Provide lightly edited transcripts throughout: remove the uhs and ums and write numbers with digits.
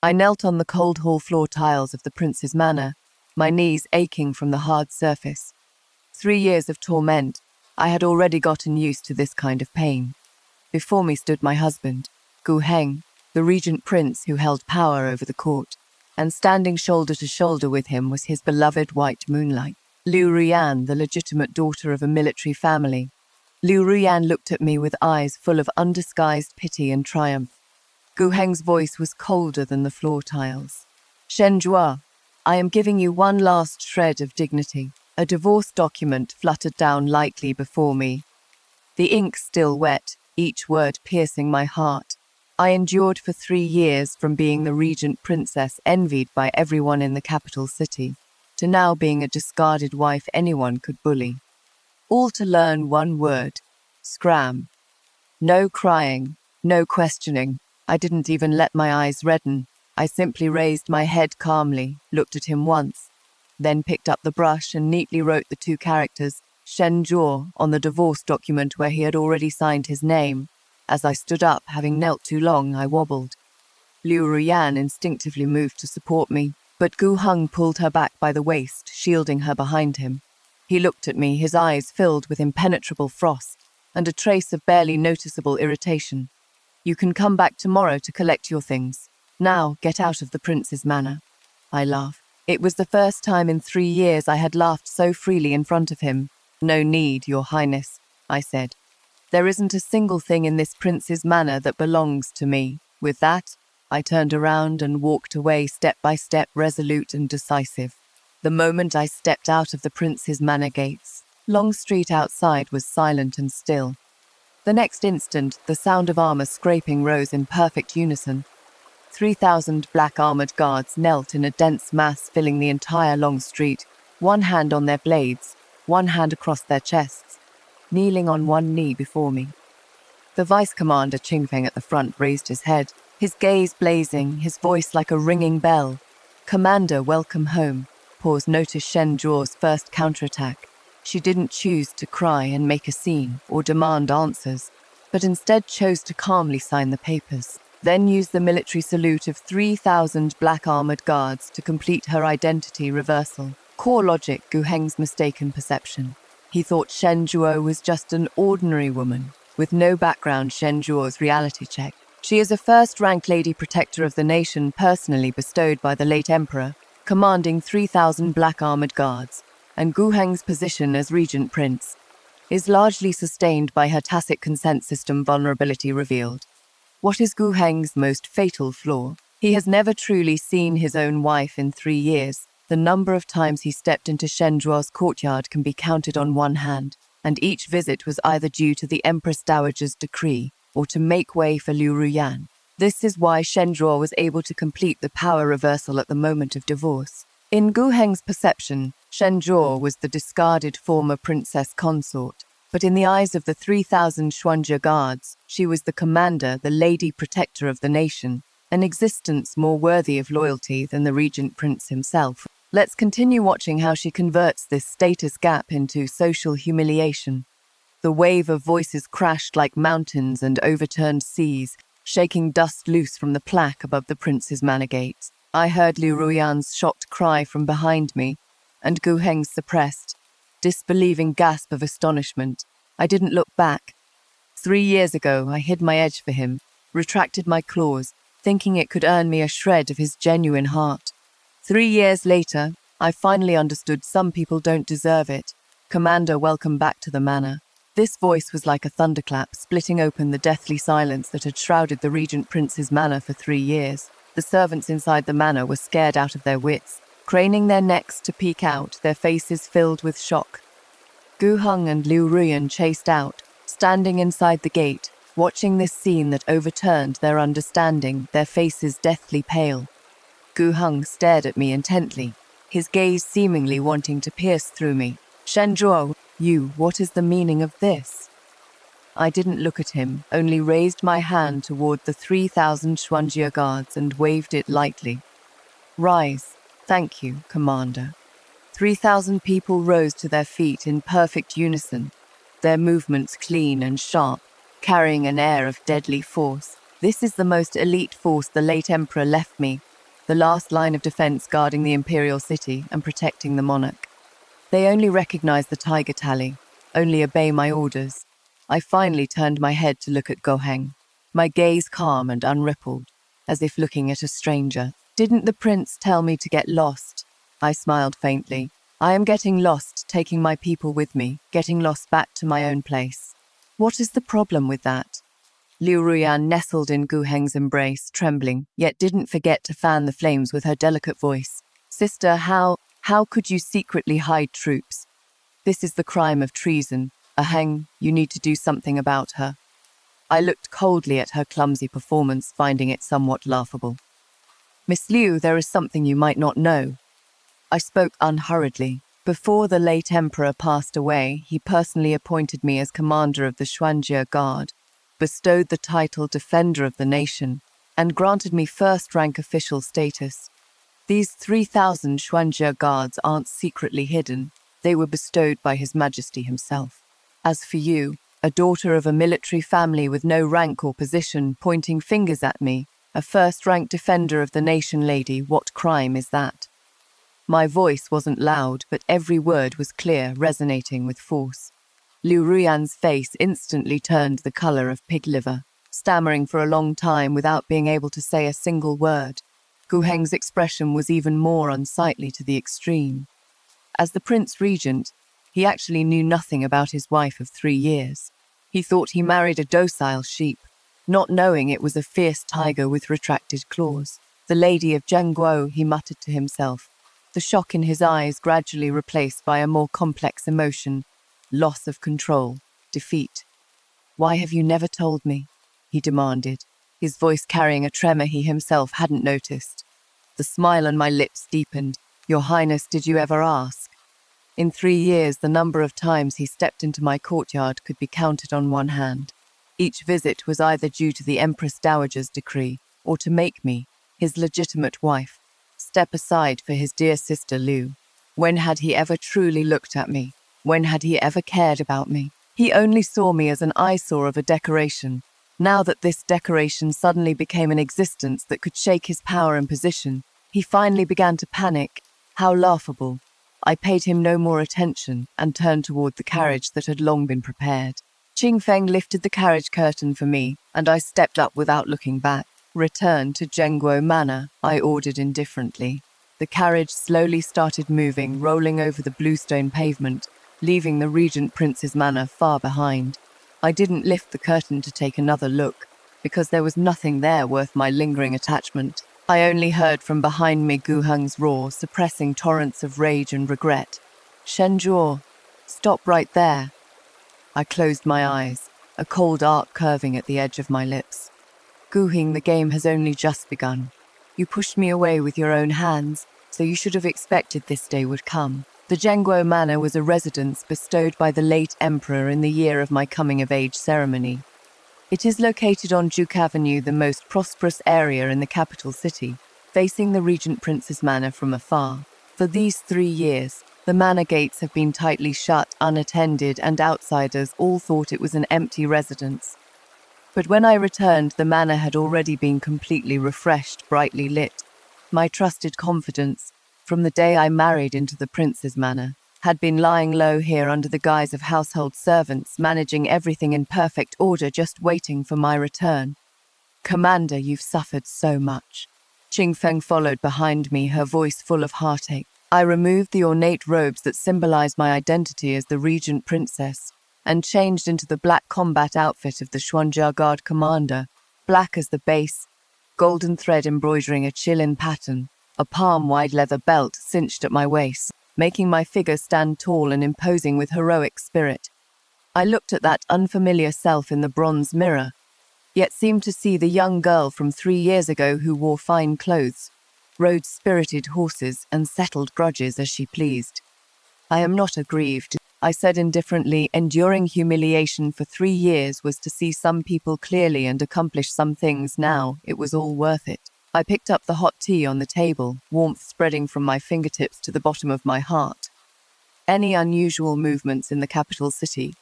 I knelt on the cold hall floor tiles of the prince's manor, my knees aching from the hard surface. 3 years of torment. I had already gotten used to this kind of pain. Before me stood my husband, Gu Heng, the regent prince who held power over the court, and standing shoulder to shoulder with him was his beloved white moonlight, Liu Ruyan, the legitimate daughter of a military family. Liu Ruyan looked at me with eyes full of undisguised pity and triumph. Gu Heng's voice was colder than the floor tiles. Shen Zhuo, I am giving you one last shred of dignity. A divorce document fluttered down lightly before me. The ink still wet, each word piercing my heart. I endured for 3 years from being the regent princess envied by everyone in the capital city, to now being a discarded wife anyone could bully. All to learn one word: scram. No crying, no questioning. I didn't even let my eyes redden. I simply raised my head calmly, looked at him once, then picked up the brush and neatly wrote the 2 characters, Shen Zhuo, on the divorce document where he had already signed his name. As I stood up, having knelt too long, I wobbled. Liu Ruyan instinctively moved to support me, but Gu Heng pulled her back by the waist, shielding her behind him. He looked at me, his eyes filled with impenetrable frost and a trace of barely noticeable irritation. You can come back tomorrow to collect your things. Now, get out of the prince's manor. I laughed. It was the first time in 3 years I had laughed so freely in front of him. No need, Your Highness, I said. There isn't a single thing in this prince's manor that belongs to me. With that, I turned around and walked away step by step, resolute and decisive. The moment I stepped out of the prince's manor gates, Long Street outside was silent and still. The next instant, the sound of armor scraping rose in perfect unison. 3,000 black-armored guards knelt in a dense mass filling the entire long street, one hand on their blades, one hand across their chests, kneeling on one knee before me. The vice-commander Qingfeng at the front raised his head, his gaze blazing, his voice like a ringing bell. Commander, welcome home. Pause, notice Shen Zhuo's first counterattack. She didn't choose to cry and make a scene or demand answers, but instead chose to calmly sign the papers. Then used the military salute of 3,000 black-armored guards to complete her identity reversal. Core logic, Gu Heng's mistaken perception. He thought Shen Zhuo was just an ordinary woman, with no background. Shen Zhuo's reality check. She is a first-rank lady protector of the nation personally bestowed by the late emperor, commanding 3,000 black-armored guards, and Gu Heng's position as regent prince is largely sustained by her tacit consent system vulnerability revealed. What is Gu Heng's most fatal flaw? He has never truly seen his own wife in 3 years. The number of times he stepped into Shen Zhuo's courtyard can be counted on one hand, and each visit was either due to the Empress Dowager's decree or to make way for Liu Ruyan. This is why Shen Zhuo was able to complete the power reversal at the moment of divorce. In Gu Heng's perception, Shen Zhuo was the discarded former princess consort. But in the eyes of the 3,000 Xuanzhe guards, she was the commander, the lady protector of the nation, an existence more worthy of loyalty than the regent prince himself. Let's continue watching how she converts this status gap into social humiliation. The wave of voices crashed like mountains and overturned seas, shaking dust loose from the plaque above the prince's manor gates. I heard Liu Ruyan's shocked cry from behind me, and Gu Heng's suppressed, disbelieving gasp of astonishment. I didn't look back. 3 years ago, I hid my edge for him, retracted my claws, thinking it could earn me a shred of his genuine heart. 3 years later, I finally understood some people don't deserve it. Commander, welcome back to the manor. This voice was like a thunderclap, splitting open the deathly silence that had shrouded the regent prince's manor for 3 years. The servants inside the manor were scared out of their wits, craning their necks to peek out, their faces filled with shock. Gu Heng and Liu Ruyan chased out, standing inside the gate, watching this scene that overturned their understanding, their faces deathly pale. Gu Heng stared at me intently, his gaze seemingly wanting to pierce through me. Shen Zhuo, what is the meaning of this? I didn't look at him, only raised my hand toward the 3,000 Xuanzhe guards and waved it lightly. Rise. Thank you, Commander. 3,000 people rose to their feet in perfect unison, their movements clean and sharp, carrying an air of deadly force. This is the most elite force the late emperor left me, the last line of defense guarding the imperial city and protecting the monarch. They only recognize the tiger tally, only obey my orders. I finally turned my head to look at Goheng, my gaze calm and unrippled, as if looking at a stranger. Didn't the prince tell me to get lost? I smiled faintly. I am getting lost, taking my people with me, getting lost back to my own place. What is the problem with that? Liu Ruyan nestled in Gu Heng's embrace, trembling, yet didn't forget to fan the flames with her delicate voice. Sister, how could you secretly hide troops? This is the crime of treason. Heng, you need to do something about her. I looked coldly at her clumsy performance, finding it somewhat laughable. Miss Liu, there is something you might not know. I spoke unhurriedly. Before the late emperor passed away, he personally appointed me as commander of the Xuanjie Guard, bestowed the title Defender of the Nation, and granted me first-rank official status. These 3,000 Xuanjie Guards aren't secretly hidden. They were bestowed by His Majesty himself. As for you, a daughter of a military family with no rank or position, pointing fingers at me, a first-rank defender of the nation lady, what crime is that? My voice wasn't loud, but every word was clear, resonating with force. Liu Ruyan's face instantly turned the color of pig liver, stammering for a long time without being able to say a single word. Gu Heng's expression was even more unsightly to the extreme. As the Prince Regent, he actually knew nothing about his wife of 3 years. He thought he married a docile sheep, not knowing it was a fierce tiger with retracted claws. The lady of Zhengguo, he muttered to himself, the shock in his eyes gradually replaced by a more complex emotion, loss of control, defeat. Why have you never told me? He demanded, his voice carrying a tremor he himself hadn't noticed. The smile on my lips deepened. Your Highness, did you ever ask? In 3 years, the number of times he stepped into my courtyard could be counted on one hand. Each visit was either due to the Empress Dowager's decree or to make me, his legitimate wife, step aside for his dear sister Liu. When had he ever truly looked at me? When had he ever cared about me? He only saw me as an eyesore of a decoration. Now that this decoration suddenly became an existence that could shake his power and position, he finally began to panic. How laughable. I paid him no more attention and turned toward the carriage that had long been prepared. Qing Feng lifted the carriage curtain for me, and I stepped up without looking back. Return to Zhengguo Manor, I ordered indifferently. The carriage slowly started moving, rolling over the bluestone pavement, leaving the Regent Prince's manor far behind. I didn't lift the curtain to take another look, because there was nothing there worth my lingering attachment. I only heard from behind me Gu Heng's roar, suppressing torrents of rage and regret. Shenjuo, stop right there. I closed my eyes, a cold arc curving at the edge of my lips. Gu Heng, the game has only just begun. You pushed me away with your own hands, so you should have expected this day would come. The Zhengguo Manor was a residence bestowed by the late emperor in the year of my coming-of-age ceremony. It is located on Duke Avenue, the most prosperous area in the capital city, facing the Regent Prince's manor from afar. For these 3 years, the manor gates have been tightly shut, unattended, and outsiders all thought it was an empty residence. But when I returned, the manor had already been completely refreshed, brightly lit. My trusted confidence, from the day I married into the prince's manor, had been lying low here under the guise of household servants, managing everything in perfect order, just waiting for my return. Commander, you've suffered so much. Qing Feng followed behind me, her voice full of heartache. I removed the ornate robes that symbolized my identity as the Regent Princess, and changed into the black combat outfit of the Xuanjia Guard commander, black as the base, golden thread embroidering a Qilin pattern, a palm-wide leather belt cinched at my waist, making my figure stand tall and imposing with heroic spirit. I looked at that unfamiliar self in the bronze mirror, yet seemed to see the young girl from 3 years ago who wore fine clothes, rode spirited horses, and settled grudges as she pleased. I am not aggrieved, I said indifferently. Enduring humiliation for 3 years was to see some people clearly and accomplish some things. Now it was all worth it. I picked up the hot tea on the table, warmth spreading from my fingertips to the bottom of my heart. Any unusual movements in the capital city?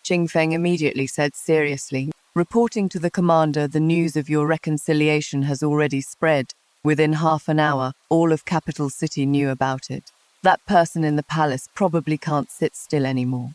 Qing Feng immediately said seriously. Reporting to the commander, the news of your reconciliation has already spread. Within half an hour, all of capital city knew about it. That person in the palace probably can't sit still anymore.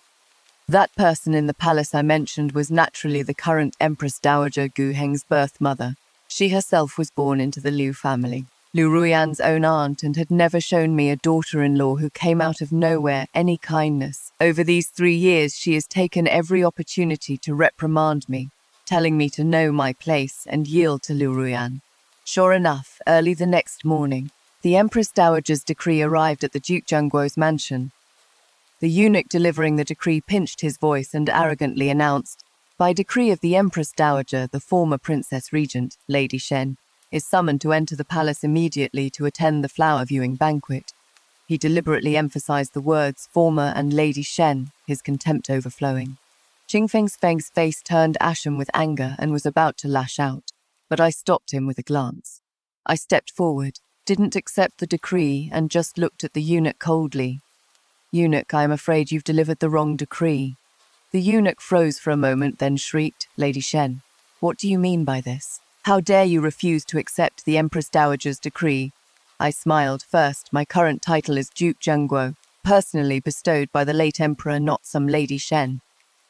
That person in the palace I mentioned was naturally the current Empress Dowager Gu Heng's birth mother. She herself was born into the Liu family, Liu Ruyan's own aunt, and had never shown me a daughter-in-law who came out of nowhere any kindness. Over these 3 years, she has taken every opportunity to reprimand me, telling me to know my place and yield to Liu Ruyan. Sure enough, early the next morning, the Empress Dowager's decree arrived at the Duke Zhengguo's mansion. The eunuch delivering the decree pinched his voice and arrogantly announced, "By decree of the Empress Dowager, the former Princess Regent, Lady Shen, is summoned to enter the palace immediately to attend the flower-viewing banquet." He deliberately emphasized the words former and Lady Shen, his contempt overflowing. Qing Feng's face turned ashen with anger and was about to lash out, but I stopped him with a glance. I stepped forward, didn't accept the decree, and just looked at the eunuch coldly. "Eunuch, I am afraid you've delivered the wrong decree." The eunuch froze for a moment, then shrieked, "Lady Shen, what do you mean by this? How dare you refuse to accept the Empress Dowager's decree?" I smiled. "First, my current title is Duke Zhengguo, personally bestowed by the late emperor, not some Lady Shen.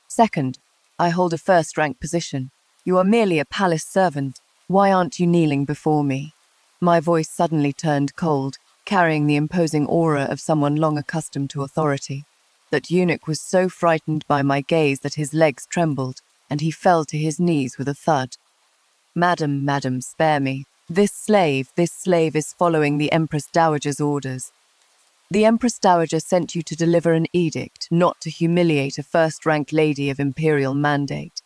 Second, I hold a first-rank position. You are merely a palace servant. Why aren't you kneeling before me?" My voice suddenly turned cold, carrying the imposing aura of someone long accustomed to authority. That eunuch was so frightened by my gaze that his legs trembled, and he fell to his knees with a thud. Madam, spare me. This slave is following the Empress Dowager's orders. The Empress Dowager sent you to deliver an edict, not to humiliate a first-rank lady of imperial mandate."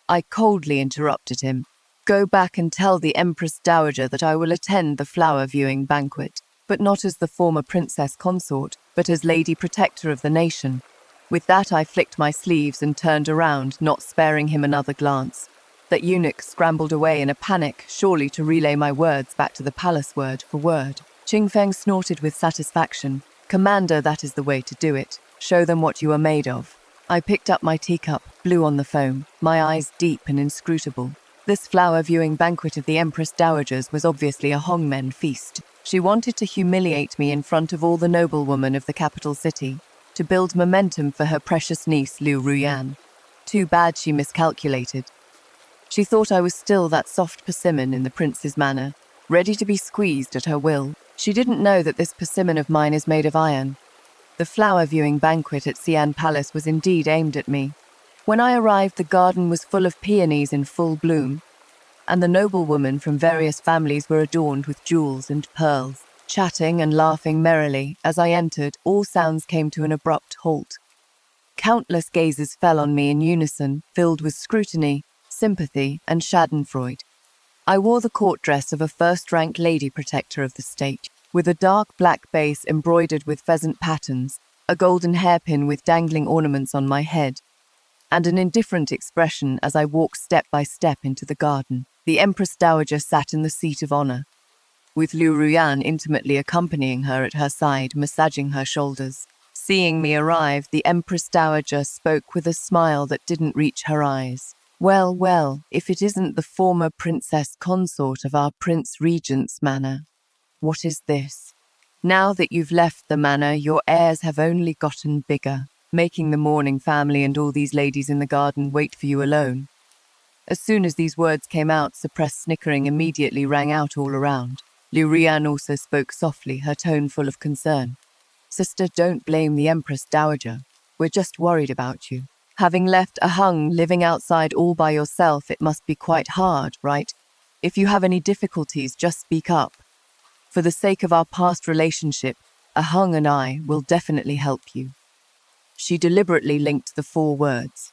I coldly interrupted him. "Go back and tell the Empress Dowager that I will attend the flower-viewing banquet, but not as the former princess consort, but as Lady Protector of the nation." With that, I flicked my sleeves and turned around, not sparing him another glance. That eunuch scrambled away in a panic, surely to relay my words back to the palace word for word. Qing Feng snorted with satisfaction. "Commander, that is the way to do it. Show them what you are made of." I picked up my teacup, blew on the foam, my eyes deep and inscrutable. This flower-viewing banquet of the Empress Dowager's was obviously a Hongmen feast. She wanted to humiliate me in front of all the noblewomen of the capital city, to build momentum for her precious niece Liu Ruyan. Too bad she miscalculated. She thought I was still that soft persimmon in the prince's manor, ready to be squeezed at her will. She didn't know that this persimmon of mine is made of iron. The flower-viewing banquet at Xi'an Palace was indeed aimed at me. When I arrived, the garden was full of peonies in full bloom, and the noblewomen from various families were adorned with jewels and pearls. Chatting and laughing merrily, as I entered, all sounds came to an abrupt halt. Countless gazes fell on me in unison, filled with scrutiny, sympathy, and schadenfreude. I wore the court dress of a first-rank Lady Protector of the state, with a dark black base embroidered with pheasant patterns, a golden hairpin with dangling ornaments on my head, and an indifferent expression as I walked step by step into the garden. The Empress Dowager sat in the seat of honor, with Liu Ruyan intimately accompanying her at her side, massaging her shoulders. Seeing me arrive, the Empress Dowager spoke with a smile that didn't reach her eyes. Well, if it isn't the former princess consort of our Prince Regent's manor. What is this? Now that you've left the manor, your heirs have only gotten bigger, making the mourning family and all these ladies in the garden wait for you alone." As soon as these words came out, suppressed snickering immediately rang out all around. Liu Ruyan also spoke softly, her tone full of concern. "Sister, don't blame the Empress Dowager. We're just worried about you. Having left Ahung, living outside all by yourself, it must be quite hard, right? If you have any difficulties, just speak up. For the sake of our past relationship, Ahung and I will definitely help you." She deliberately linked the 4 words.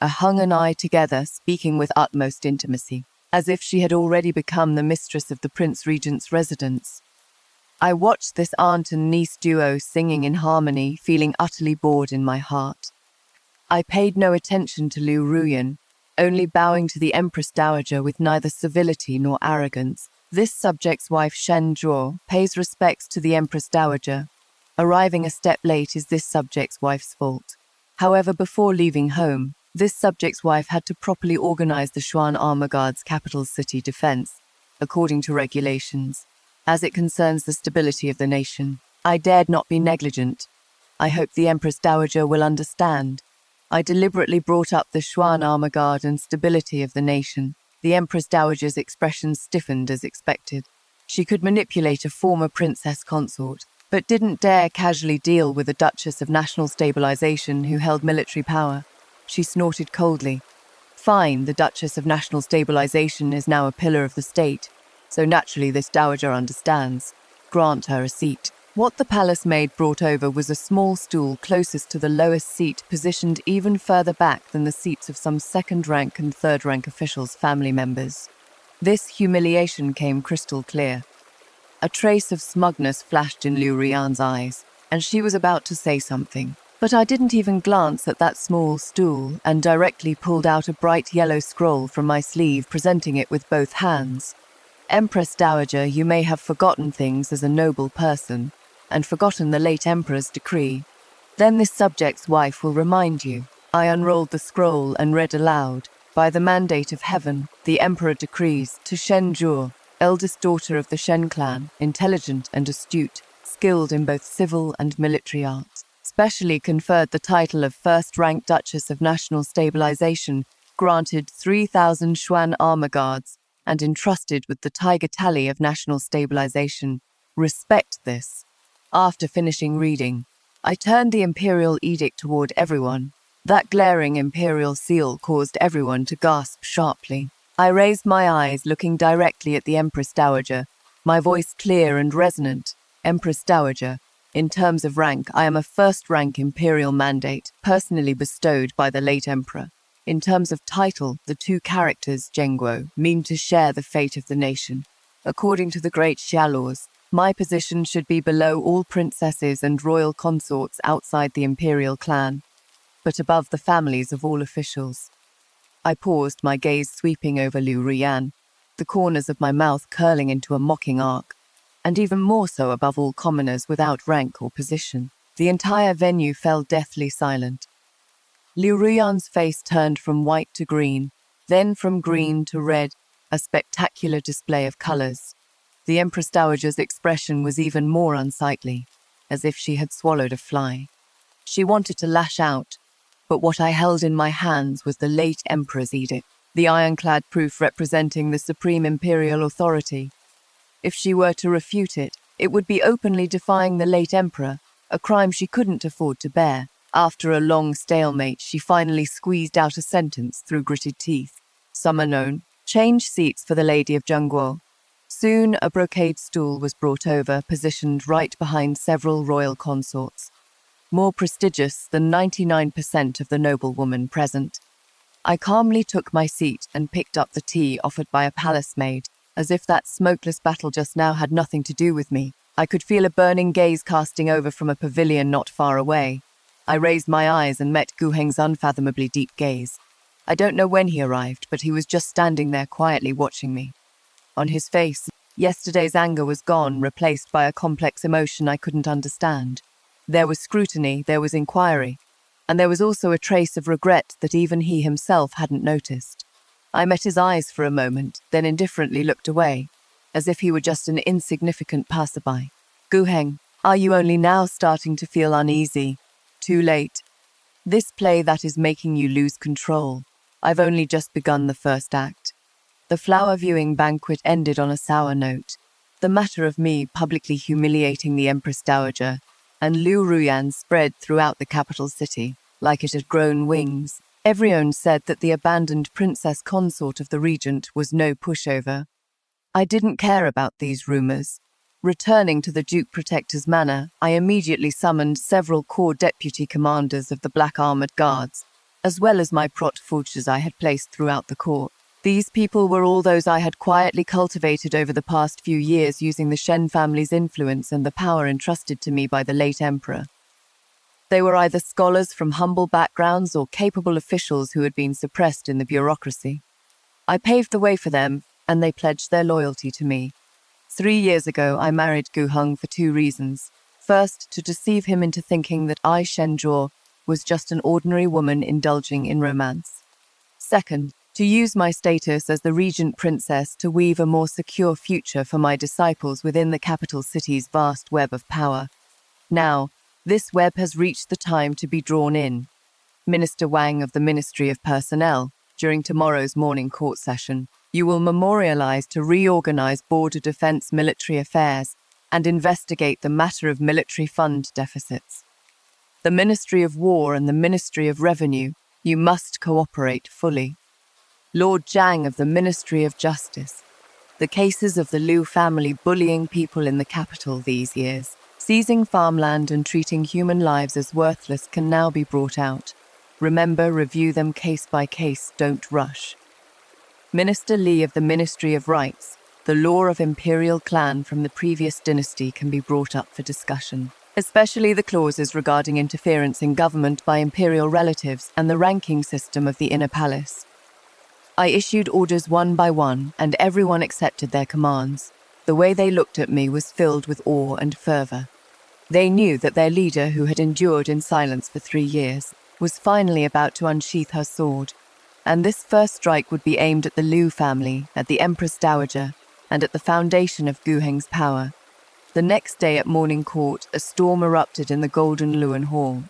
Ahung and I together, speaking with utmost intimacy, as if she had already become the mistress of the Prince Regent's residence. I watched this aunt and niece duo singing in harmony, feeling utterly bored in my heart. I paid no attention to Liu Ruyan, only bowing to the Empress Dowager with neither civility nor arrogance. This subject's wife, Shen Zhuo, pays respects to the Empress Dowager. Arriving a step late is this subject's wife's fault. However, before leaving home, this subject's wife had to properly organize the Xuan Armor Guard's capital city defense, according to regulations. as it concerns the stability of the nation. I dared not be negligent. I hope the Empress Dowager will understand. I deliberately brought up the Xuan armor guard and stability of the nation. The Empress Dowager's expression stiffened as expected. She could manipulate a former princess consort, but didn't dare casually deal with a Duchess of National Stabilization who held military power. She snorted coldly. Fine, the Duchess of National Stabilization is now a pillar of the state, so naturally this dowager understands. Grant her a seat. What the palace maid brought over was a small stool closest to the lowest seat, positioned even further back than the seats of some second-rank and third-rank officials' family members. This humiliation came crystal clear. A trace of smugness flashed in Liu Ruyan's eyes, and she was about to say something. But I didn't even glance at that small stool and directly pulled out a bright yellow scroll from my sleeve, presenting it with both hands. Empress Dowager, you may have forgotten things as a noble person, and forgotten the late Emperor's decree. Then this subject's wife will remind you. I unrolled the scroll and read aloud. By the mandate of heaven, the Emperor decrees to Shen Zhuo, eldest daughter of the Shen clan, intelligent and astute, skilled in both civil and military arts, specially conferred the title of first-rank Duchess of National Stabilization, granted 3,000 Xuan armor guards, and entrusted with the Tiger Tally of National Stabilization. Respect this. After finishing reading, I turned the imperial edict toward everyone. That glaring imperial seal caused everyone to gasp sharply. I raised my eyes, looking directly at the Empress Dowager, my voice clear and resonant. Empress Dowager, in terms of rank, I am a first-rank imperial mandate, personally bestowed by the late emperor. In terms of title, the two characters, Zhengguo, mean to share the fate of the nation. According to the great Xia laws, my position should be below all princesses and royal consorts outside the imperial clan, but above the families of all officials. I paused, my gaze sweeping over Liu Ruyan, the corners of my mouth curling into a mocking arc, and even more so above all commoners without rank or position. The entire venue fell deathly silent. Liu Ruyan's face turned from white to green, then from green to red, a spectacular display of colors. The Empress Dowager's expression was even more unsightly, as if she had swallowed a fly. She wanted to lash out, but what I held in my hands was the late Emperor's edict, the ironclad proof representing the supreme imperial authority. If she were to refute it, it would be openly defying the late Emperor, a crime she couldn't afford to bear. After a long stalemate, she finally squeezed out a sentence through gritted teeth. Some are known. Change seats for the Lady of Zhengguo. Soon, a brocade stool was brought over, positioned right behind several royal consorts, more prestigious than 99% of the noblewomen present. I calmly took my seat and picked up the tea offered by a palace maid, as if that smokeless battle just now had nothing to do with me. I could feel a burning gaze casting over from a pavilion not far away. I raised my eyes and met Gu Heng's unfathomably deep gaze. I don't know when he arrived, but he was just standing there quietly watching me. On his face, yesterday's anger was gone, replaced by a complex emotion I couldn't understand. There was scrutiny, there was inquiry, and there was also a trace of regret that even he himself hadn't noticed. I met his eyes for a moment, then indifferently looked away, as if he were just an insignificant passerby. Gu Heng, are you only now starting to feel uneasy? Too late. This play that is making you lose control. I've only just begun the first act. The flower viewing banquet ended on a sour note. The matter of me publicly humiliating the Empress Dowager and Liu Ruyan spread throughout the capital city, like it had grown wings. Everyone said that the abandoned princess consort of the regent was no pushover. I didn't care about these rumors. Returning to the Duke Protector's manor, I immediately summoned several corps deputy commanders of the Black Armored Guards, as well as my protfouches I had placed throughout the court. These people were all those I had quietly cultivated over the past few years using the Shen family's influence and the power entrusted to me by the late emperor. They were either scholars from humble backgrounds or capable officials who had been suppressed in the bureaucracy. I paved the way for them, and they pledged their loyalty to me. 3 years ago, I married Gu Heng for 2 reasons. First, to deceive him into thinking that I, Shen Zhuo, was just an ordinary woman indulging in romance. Second, to use my status as the regent princess to weave a more secure future for my disciples within the capital city's vast web of power. Now, this web has reached the time to be drawn in. Minister Wang of the Ministry of Personnel, during tomorrow's morning court session, you will memorialize to reorganize border defense military affairs and investigate the matter of military fund deficits. The Ministry of War and the Ministry of Revenue, you must cooperate fully. Lord Zhang of the Ministry of Justice, the cases of the Liu family bullying people in the capital these years, seizing farmland and treating human lives as worthless can now be brought out. Remember, review them case by case, don't rush. Minister Li of the Ministry of Rights, the law of imperial clan from the previous dynasty can be brought up for discussion, especially the clauses regarding interference in government by imperial relatives and the ranking system of the inner palace. I issued orders one by one, and everyone accepted their commands. The way they looked at me was filled with awe and fervor. They knew that their leader, who had endured in silence for 3 years, was finally about to unsheath her sword, and this first strike would be aimed at the Liu family, at the Empress Dowager, and at the foundation of Gu Heng's power. The next day at morning court, a storm erupted in the Golden Luan Hall.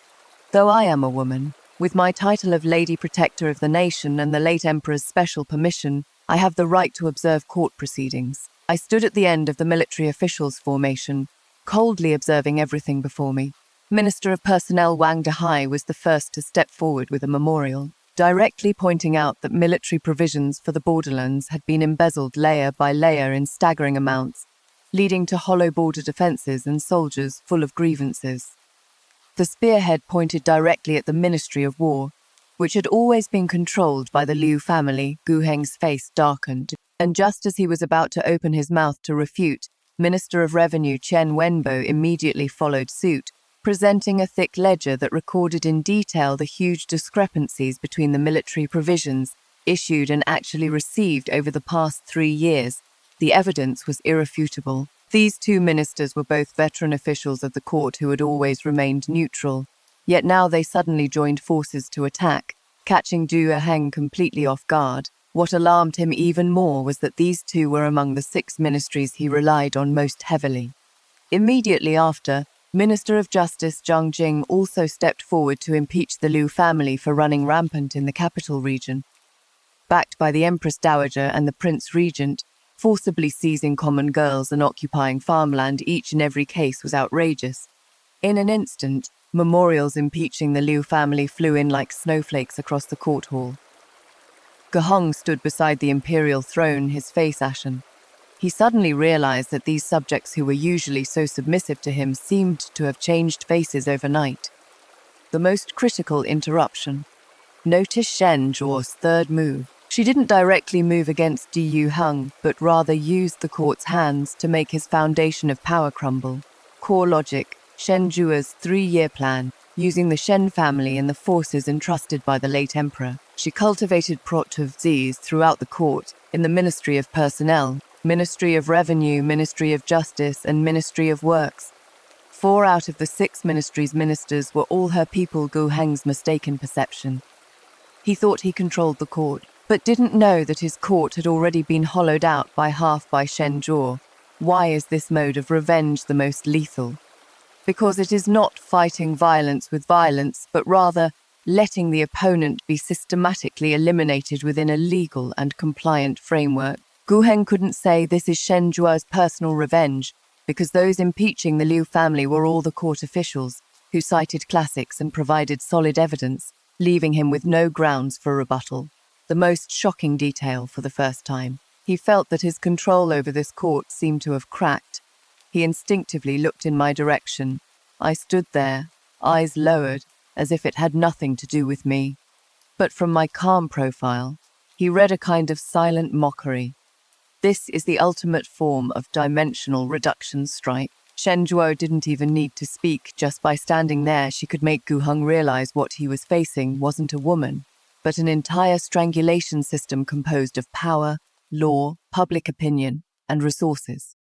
Though I am a woman, with my title of Lady Protector of the Nation and the late Emperor's special permission, I have the right to observe court proceedings. I stood at the end of the military officials' formation, coldly observing everything before me. Minister of Personnel Wang Dehai was the first to step forward with a memorial, directly pointing out that military provisions for the borderlands had been embezzled layer by layer in staggering amounts, leading to hollow border defences and soldiers full of grievances. The spearhead pointed directly at the Ministry of War, which had always been controlled by the Liu family. Gu Heng's face darkened, and just as he was about to open his mouth to refute, Minister of Revenue Chen Wenbo immediately followed suit, presenting a thick ledger that recorded in detail the huge discrepancies between the military provisions issued and actually received over the past 3 years. The evidence was irrefutable. These 2 ministers were both veteran officials of the court who had always remained neutral, yet now they suddenly joined forces to attack, catching Gu Heng completely off guard. What alarmed him even more was that these 2 were among the 6 ministries he relied on most heavily. Immediately after, Minister of Justice Zhang Jing also stepped forward to impeach the Liu family for running rampant in the capital region. Backed by the Empress Dowager and the Prince Regent, forcibly seizing common girls and occupying farmland, each and every case was outrageous. In an instant, memorials impeaching the Liu family flew in like snowflakes across the court hall. Gu Heng stood beside the imperial throne, his face ashen. He suddenly realized that these subjects who were usually so submissive to him seemed to have changed faces overnight. The most critical interruption. Notice Shen Zhuo's third move. She didn't directly move against Yu Heng, but rather used the court's hands to make his foundation of power crumble. Core logic, Shen Zhuo's 3-year plan, using the Shen family and the forces entrusted by the late emperor. She cultivated protovzis throughout the court, in the Ministry of Personnel, Ministry of Revenue, Ministry of Justice, and Ministry of Works. 4 out of the 6 ministries' ministers were all her people. Gu Heng's mistaken perception. He thought he controlled the court, but didn't know that his court had already been hollowed out by half by Shen Zhuo. Why is this mode of revenge the most lethal? Because it is not fighting violence with violence, but rather letting the opponent be systematically eliminated within a legal and compliant framework. Gu Heng couldn't say this is Shen Zhuo's personal revenge, because those impeaching the Liu family were all the court officials, who cited classics and provided solid evidence, leaving him with no grounds for rebuttal. The most shocking detail for the first time. He felt that his control over this court seemed to have cracked. He instinctively looked in my direction. I stood there, eyes lowered, as if it had nothing to do with me. But from my calm profile, he read a kind of silent mockery. This is the ultimate form of dimensional reduction strike. Shen Zhuo didn't even need to speak. Just by standing there, she could make Gu Heng realize what he was facing wasn't a woman, but an entire strangulation system composed of power, law, public opinion, and resources.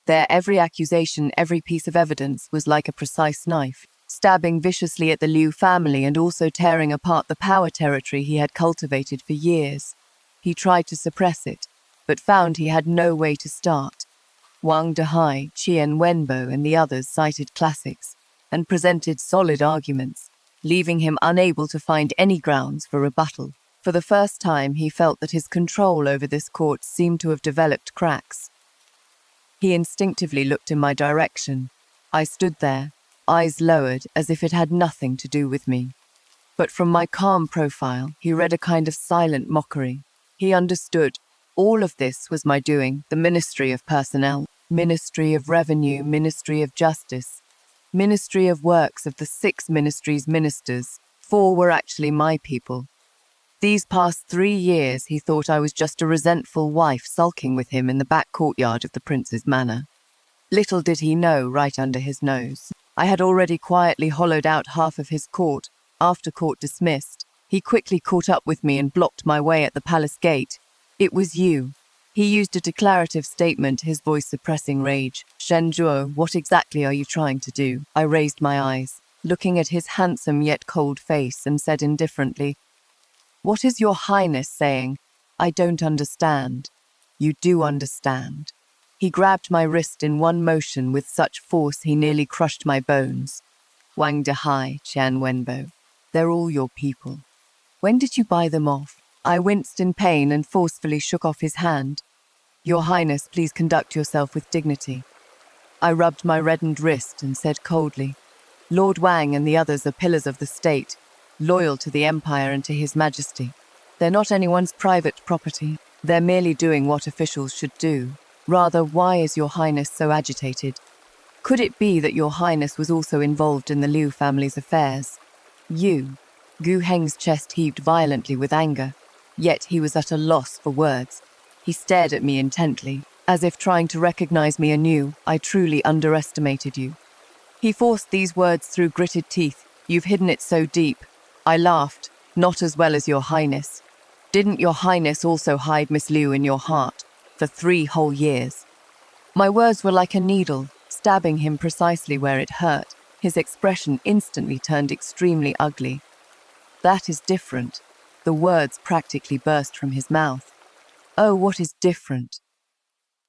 Their every accusation, every piece of evidence was like a precise knife, stabbing viciously at the Liu family and also tearing apart the power territory he had cultivated for years. He tried to suppress it, but found he had no way to start. Wang Dehai, Qian Wenbo, and the others cited classics and presented solid arguments, leaving him unable to find any grounds for rebuttal. For the first time, he felt that his control over this court seemed to have developed cracks. He instinctively looked in my direction. I stood there, eyes lowered, as if it had nothing to do with me. But from my calm profile, he read a kind of silent mockery. He understood. All of this was my doing, the Ministry of Personnel, Ministry of Revenue, Ministry of Justice, Ministry of Works of the 6 ministries' ministers. 4 were actually my people. These past 3 years, he thought I was just a resentful wife sulking with him in the back courtyard of the prince's manor. Little did he know, right under his nose, I had already quietly hollowed out half of his court. After court dismissed, he quickly caught up with me and blocked my way at the palace gate. "It was you." He used a declarative statement, his voice suppressing rage. "Shen Zhuo, what exactly are you trying to do?" I raised my eyes, looking at his handsome yet cold face, and said indifferently, "What is your highness saying? I don't understand." "You do understand." He grabbed my wrist in one motion with such force he nearly crushed my bones. "Wang Dehai, Qian Wenbo, they're all your people. When did you buy them off?" I winced in pain and forcefully shook off his hand. "Your Highness, please conduct yourself with dignity." I rubbed my reddened wrist and said coldly, "Lord Wang and the others are pillars of the state, loyal to the Empire and to His Majesty. They're not anyone's private property. They're merely doing what officials should do. Rather, why is your Highness so agitated? Could it be that your Highness was also involved in the Liu family's affairs?" "You?" Gu Heng's chest heaved violently with anger, yet he was at a loss for words. He stared at me intently, as if trying to recognize me anew. "I truly underestimated you." He forced these words through gritted teeth. "You've hidden it so deep." I laughed. "Not as well as your Highness. Didn't your Highness also hide Miss Liu in your heart for 3 whole years?" My words were like a needle, stabbing him precisely where it hurt. His expression instantly turned extremely ugly. "That is different." The words practically burst from his mouth. "Oh, what is different?"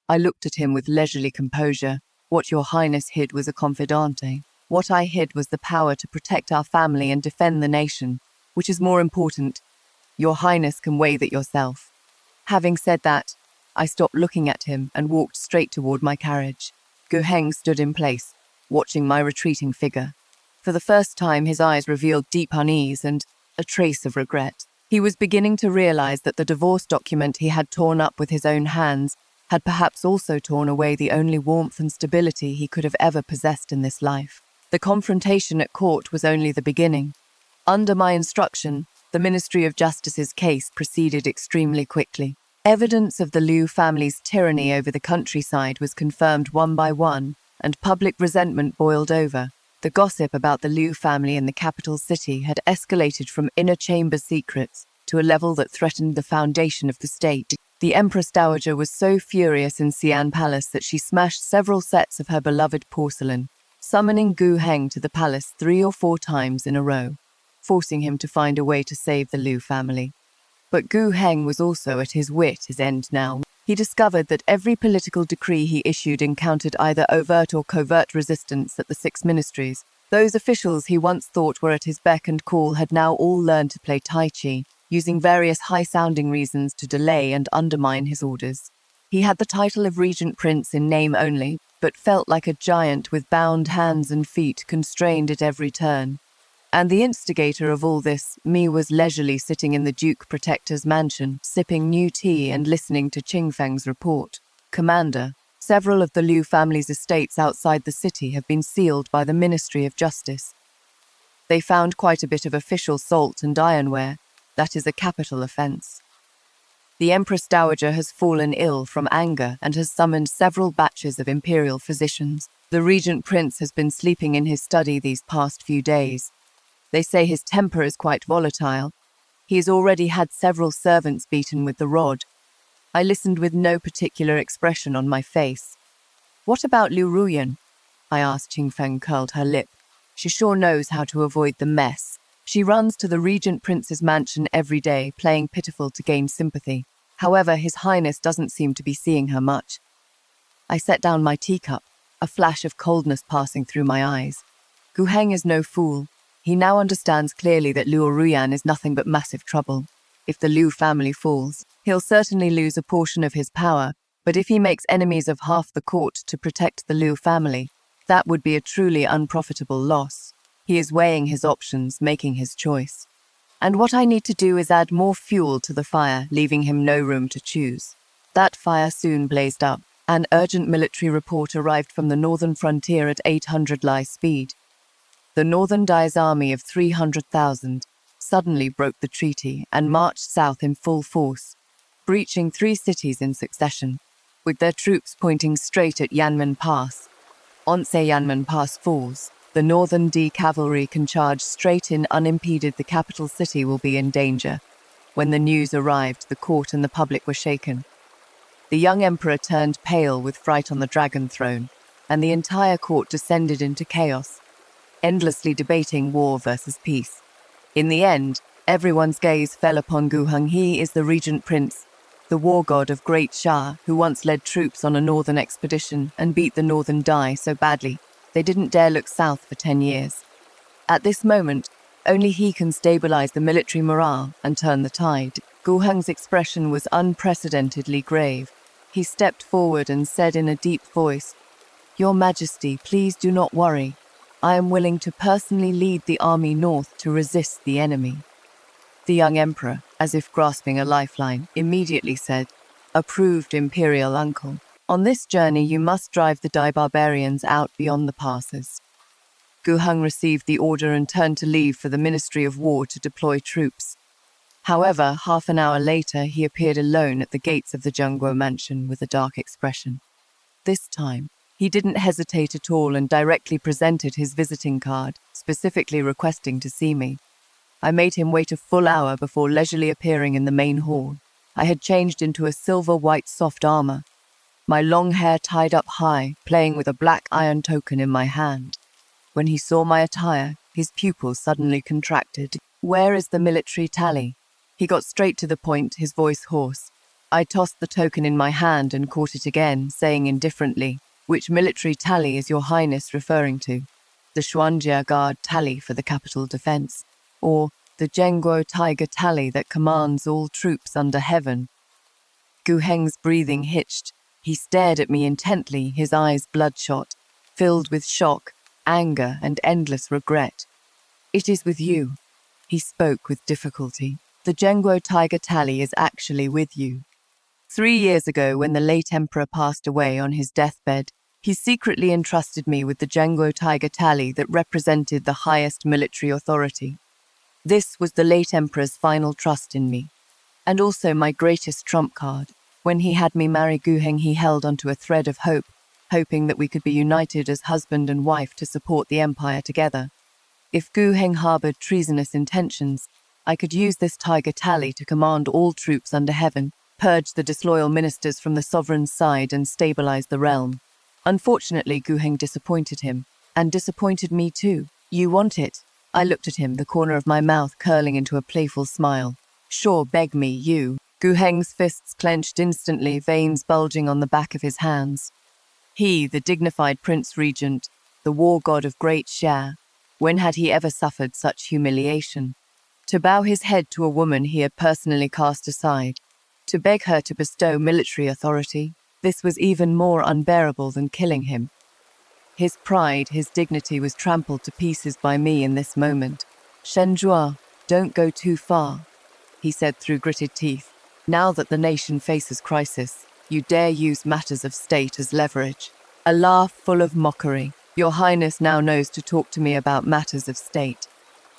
I looked at him with leisurely composure. "What your Highness hid was a confidante. What I hid was the power to protect our family and defend the nation, which is more important. Your Highness can weigh that yourself." Having said that, I stopped looking at him and walked straight toward my carriage. Gu Heng stood in place, watching my retreating figure. For the first time, his eyes revealed deep unease and a trace of regret. He was beginning to realize that the divorce document he had torn up with his own hands had perhaps also torn away the only warmth and stability he could have ever possessed in this life. The confrontation at court was only the beginning. Under my instruction, the Ministry of Justice's case proceeded extremely quickly. Evidence of the Liu family's tyranny over the countryside was confirmed one by one, and public resentment boiled over. The gossip about the Liu family in the capital city had escalated from inner chamber secrets to a level that threatened the foundation of the state. The Empress Dowager was so furious in Xi'an Palace that she smashed several sets of her beloved porcelain, summoning Gu Heng to the palace 3 or 4 times in a row, forcing him to find a way to save the Liu family. But Gu Heng was also at his wit's end now. He discovered that every political decree he issued encountered either overt or covert resistance at the 6 ministries. Those officials he once thought were at his beck and call had now all learned to play Tai Chi, using various high-sounding reasons to delay and undermine his orders. He had the title of Regent Prince in name only, but felt like a giant with bound hands and feet, constrained at every turn. And the instigator of all this, me, was leisurely sitting in the Duke Protector's mansion, sipping new tea and listening to Qing Feng's report. "Commander, several of the Liu family's estates outside the city have been sealed by the Ministry of Justice. They found quite a bit of official salt and ironware. That is a capital offense. The Empress Dowager has fallen ill from anger and has summoned several batches of imperial physicians. The Regent Prince has been sleeping in his study these past few days. They say his temper is quite volatile. He has already had several servants beaten with the rod." I listened with no particular expression on my face. "What about Liu Ruyan?" I asked. Qing Feng curled her lip. "She sure knows how to avoid the mess. She runs to the Regent Prince's mansion every day, playing pitiful to gain sympathy. However, His Highness doesn't seem to be seeing her much. I set down my teacup, a flash of coldness passing through my eyes. Gu Heng is no fool. He now understands clearly that Liu Ruyan is nothing but massive trouble. If the Liu family falls, he'll certainly lose a portion of his power, but if he makes enemies of half the court to protect the Liu family, that would be a truly unprofitable loss. He is weighing his options, making his choice. And what I need to do is add more fuel to the fire, leaving him no room to choose. That fire soon blazed up. An urgent military report arrived from the northern frontier at 800 Li speed. The Northern Dai's army of 300,000 suddenly broke the treaty and marched south in full force, breaching 3 cities in succession, with their troops pointing straight at Yanmen Pass. Once Yanmen Pass falls, the Northern D cavalry can charge straight in unimpeded. The capital city will be in danger. When the news arrived, the court and the public were shaken. The young emperor turned pale with fright on the dragon throne, and the entire court descended into chaos, endlessly debating war versus peace. In the end, everyone's gaze fell upon Gu Heng. He is the regent prince, the war god of Great Shah, who once led troops on a northern expedition and beat the Northern Dai so badly they didn't dare look south for 10 years. At this moment, only he can stabilize the military morale and turn the tide. Gu Heng's expression was unprecedentedly grave. He stepped forward and said in a deep voice, "Your Majesty, please do not worry. I am willing to personally lead the army north to resist the enemy." The young emperor, as if grasping a lifeline, immediately said, "Approved, Imperial Uncle. On this journey you must drive the Dai barbarians out beyond the passes." Gu Heng received the order and turned to leave for the Ministry of War to deploy troops. However, half an hour later he appeared alone at the gates of the Zhengguo mansion with a dark expression. This time, he didn't hesitate at all and directly presented his visiting card, specifically requesting to see me. I made him wait a full hour before leisurely appearing in the main hall. I had changed into a silver-white soft armor, my long hair tied up high, playing with a black iron token in my hand. When he saw my attire, his pupils suddenly contracted. "Where is the military tally?" He got straight to the point, his voice hoarse. I tossed the token in my hand and caught it again, saying indifferently, "Which military tally is your Highness referring to? The Xuanjia Guard tally for the capital defense, or the Zhengguo Tiger tally that commands all troops under heaven?" Gu Heng's breathing hitched. He stared at me intently, his eyes bloodshot, filled with shock, anger, and endless regret. "It is with you," he spoke with difficulty. "The Zhengguo Tiger tally is actually with you. 3 years ago, when the late emperor passed away on his deathbed, he secretly entrusted me with the Zhengguo Tiger tally that represented the highest military authority. This was the late emperor's final trust in me, and also my greatest trump card. When he had me marry Gu Heng, he held onto a thread of hope, hoping that we could be united as husband and wife to support the empire together. If Gu Heng harbored treasonous intentions, I could use this tiger tally to command all troops under heaven, purge the disloyal ministers from the sovereign's side, and stabilize the realm. Unfortunately, Gu Heng disappointed him, and disappointed me too. "You want it?" I looked at him, the corner of my mouth curling into a playful smile. "Sure, beg me, you." Gu Heng's fists clenched instantly, veins bulging on the back of his hands. He, the dignified Prince Regent, the war god of Great Shah, when had he ever suffered such humiliation? To bow his head to a woman he had personally cast aside, to beg her to bestow military authority, this was even more unbearable than killing him. His pride, his dignity was trampled to pieces by me in this moment. "Shenjua, don't go too far," he said through gritted teeth. "Now that the nation faces crisis, you dare use matters of state as leverage." A laugh full of mockery. "Your Highness now knows to talk to me about matters of state.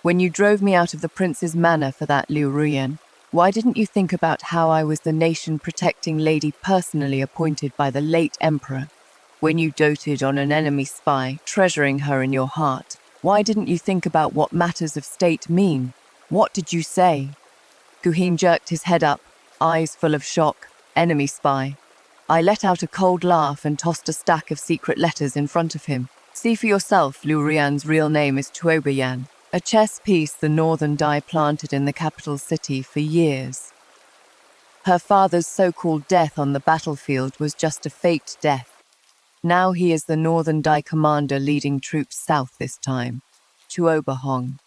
When you drove me out of the prince's manor for that Liu Ruyan, why didn't you think about how I was the nation-protecting lady personally appointed by the late emperor? When you doted on an enemy spy, treasuring her in your heart, why didn't you think about what matters of state mean? What did you say?" Gu Heng jerked his head up, eyes full of shock. "Enemy spy." I let out a cold laugh and tossed a stack of secret letters in front of him. "See for yourself, Liu Ruyan's real name is Tuobayan, a chess piece the Northern Dai planted in the capital city for years." Her father's so-called death on the battlefield was just a faked death. Now he is the Northern Dai commander leading troops south this time, to Oberhong.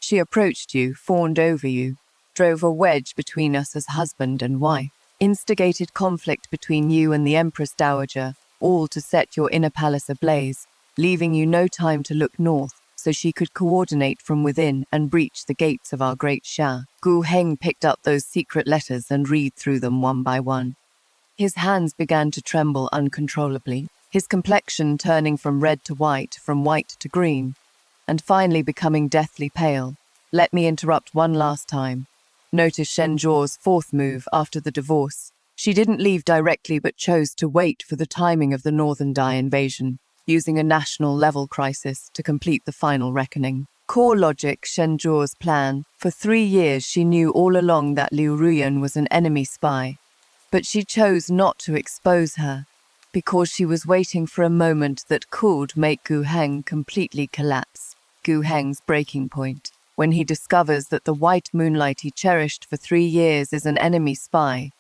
She approached you, fawned over you, drove a wedge between us as husband and wife, instigated conflict between you and the Empress Dowager, all to set your inner palace ablaze, leaving you no time to look north so she could coordinate from within and breach the gates of our great Sha. Gu Heng picked up those secret letters and read through them one by one. His hands began to tremble uncontrollably, his complexion turning from red to white, from white to green, and finally becoming deathly pale. Let me interrupt one last time. Notice Shen Zhuo's fourth move after the divorce. She didn't leave directly but chose to wait for the timing of the Northern Dai invasion, using a national-level crisis to complete the final reckoning. Core logic, Shen Zhuo's plan. For 3 years she knew all along that Liu Ruyan was an enemy spy, but she chose not to expose her, because she was waiting for a moment that could make Gu Heng completely collapse. Gu Heng's breaking point, when he discovers that the white moonlight he cherished for 3 years is an enemy spy,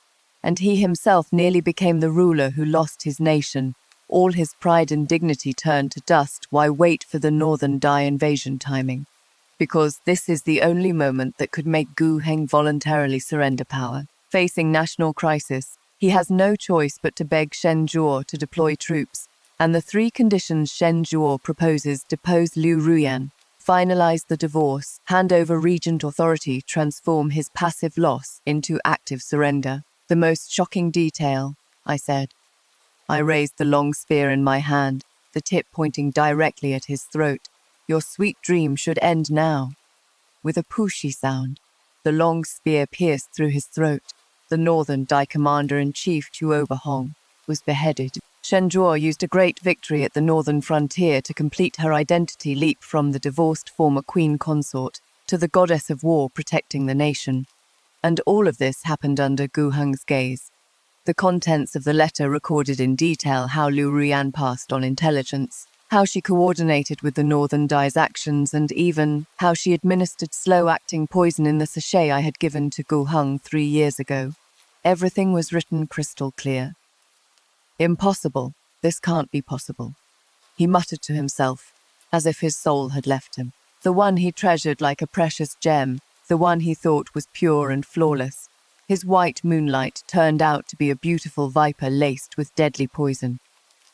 and he himself nearly became the ruler who lost his nation. All his pride and dignity turned to dust. Why wait for the Northern Dai invasion timing? Because this is the only moment that could make Gu Heng voluntarily surrender power. Facing national crisis, he has no choice but to beg Shen Zhuo to deploy troops, and the 3 conditions Shen Zhuo proposes: depose Liu Ruyan, finalize the divorce, hand over regent authority, transform his passive loss into active surrender. The most shocking detail, I said. I raised the long spear in my hand, the tip pointing directly at his throat. Your sweet dream should end now. With a pushy sound, the long spear pierced through his throat. The Northern Dai commander-in-chief Oberhong was beheaded. Shen Zhuo used a great victory at the northern frontier to complete her identity leap from the divorced former queen consort to the goddess of war protecting the nation. And all of this happened under Gu Heng's gaze. The contents of the letter recorded in detail how Liu Ruyan passed on intelligence, how she coordinated with the Northern Dai's actions, and even how she administered slow-acting poison in the sachet I had given to Gu Heng 3 years ago. Everything was written crystal clear. Impossible. This can't be possible. He muttered to himself, as if his soul had left him. The one he treasured like a precious gem, the one he thought was pure and flawless. His white moonlight turned out to be a beautiful viper laced with deadly poison.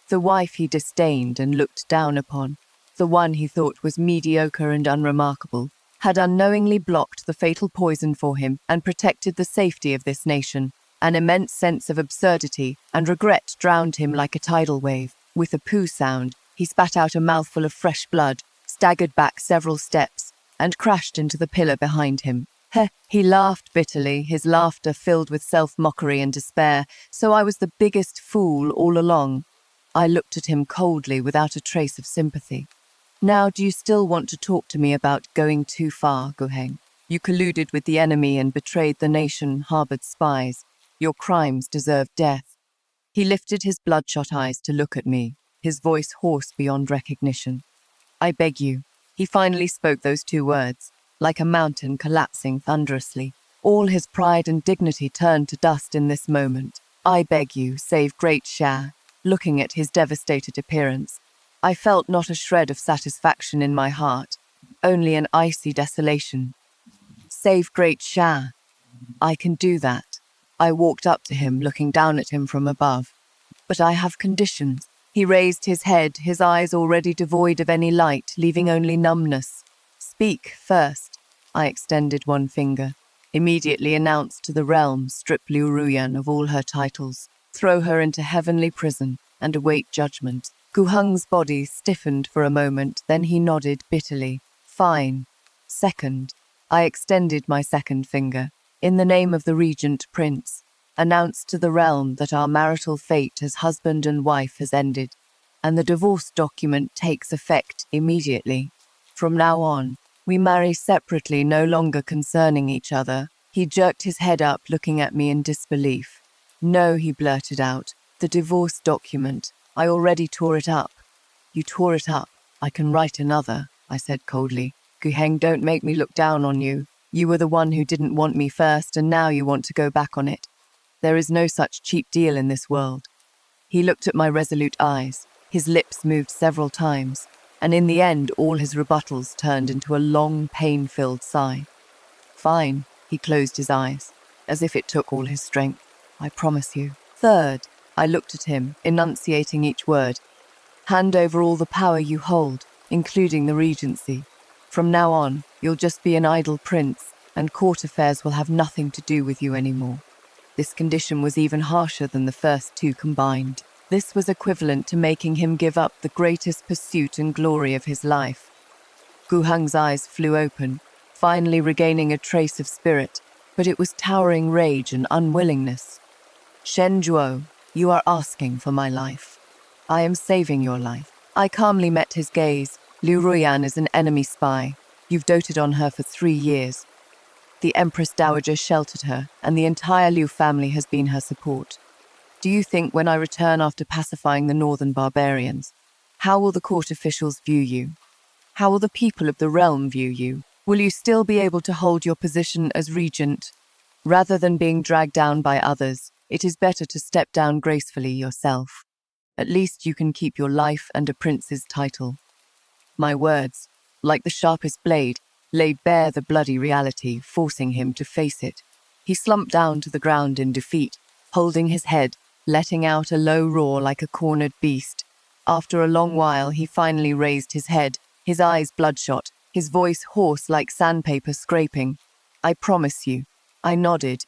The wife he disdained and looked down upon, the one he thought was mediocre and unremarkable, had unknowingly blocked the fatal poison for him and protected the safety of this nation. An immense sense of absurdity and regret drowned him like a tidal wave. With a poo sound, he spat out a mouthful of fresh blood, staggered back several steps, and crashed into the pillar behind him. He laughed bitterly, his laughter filled with self-mockery and despair. So I was the biggest fool all along. I looked at him coldly, without a trace of sympathy. Now, do you still want to talk to me about going too far, Gu Heng? You colluded with the enemy and betrayed the nation, harbored spies. Your crimes deserve death. He lifted his bloodshot eyes to look at me, his voice hoarse beyond recognition. I beg you. He finally spoke those 2 words, like a mountain collapsing thunderously. All his pride and dignity turned to dust in this moment. I beg you, save Great Sha. Looking at his devastated appearance, I felt not a shred of satisfaction in my heart, only an icy desolation. Save Great Sha. I can do that. I walked up to him, looking down at him from above. But I have conditions. He raised his head, his eyes already devoid of any light, leaving only numbness. Speak first. I extended one finger. Immediately announced to the realm, strip Liu Ruyan of all her titles, throw her into heavenly prison, and await judgment. Gu Heng's body stiffened for a moment, then he nodded bitterly. Fine. Second. I extended my second finger. In the name of the regent prince, announced to the realm that our marital fate as husband and wife has ended, and the divorce document takes effect immediately. From now on, we marry separately, no longer concerning each other. He jerked his head up, looking at me in disbelief. No, he blurted out. The divorce document. I already tore it up. You tore it up. I can write another, I said coldly. Gu Heng, don't make me look down on you. You were the one who didn't want me first, and now you want to go back on it. There is no such cheap deal in this world. He looked at my resolute eyes. His lips moved several times, and in the end all his rebuttals turned into a long, pain-filled sigh. Fine, he closed his eyes, as if it took all his strength. I promise you. Third, I looked at him, enunciating each word. Hand over all the power you hold, including the regency. From now on, you'll just be an idle prince, and court affairs will have nothing to do with you anymore. This condition was even harsher than the first two combined. This was equivalent to making him give up the greatest pursuit and glory of his life. Gu Heng's eyes flew open, finally regaining a trace of spirit, but it was towering rage and unwillingness. Shen Zhuo, you are asking for my life. I am saving your life. I calmly met his gaze. Liu Ruyan is an enemy spy. You've doted on her for 3 years. The Empress Dowager sheltered her, and the entire Liu family has been her support. Do you think when I return after pacifying the northern barbarians, how will the court officials view you? How will the people of the realm view you? Will you still be able to hold your position as regent? Rather than being dragged down by others, it is better to step down gracefully yourself. At least you can keep your life and a prince's title. My words, like the sharpest blade, laid bare the bloody reality, forcing him to face it. He slumped down to the ground in defeat, holding his head, letting out a low roar like a cornered beast. After a long while, he finally raised his head, his eyes bloodshot, his voice hoarse like sandpaper scraping. I promise you. I nodded,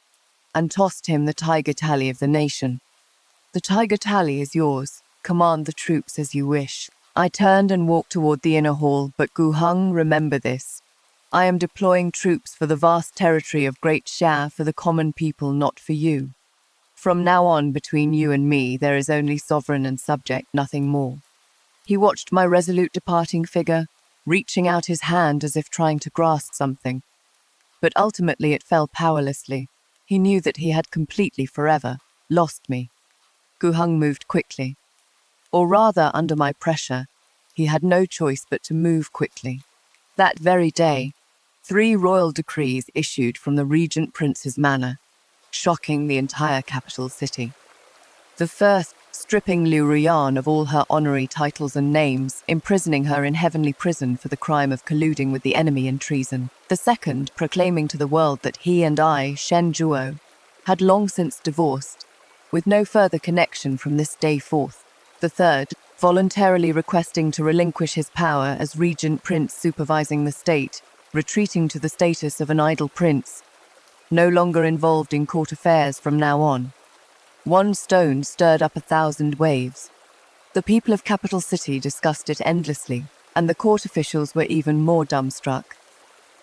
and tossed him the tiger tally of the nation. The tiger tally is yours. Command the troops as you wish. I turned and walked toward the inner hall, but Gu Heng, remember this. I am deploying troops for the vast territory of Great Xia for the common people, not for you. From now on, between you and me, there is only sovereign and subject, nothing more. He watched my resolute departing figure, reaching out his hand as if trying to grasp something. But ultimately it fell powerlessly. He knew that he had completely, forever, lost me. Gu Heng moved quickly. Or rather, under my pressure, he had no choice but to move quickly. That very day, 3 royal decrees issued from the regent prince's manor, shocking the entire capital city. The first, stripping Liu Ruyan of all her honorary titles and names, imprisoning her in heavenly prison for the crime of colluding with the enemy in treason. The second, proclaiming to the world that he and I, Shen Zhuo, had long since divorced, with no further connection from this day forth. The third, voluntarily requesting to relinquish his power as regent prince supervising the state, retreating to the status of an idle prince, no longer involved in court affairs from now on. One stone stirred up 1,000 waves. The people of Capital City discussed it endlessly, and the court officials were even more dumbstruck.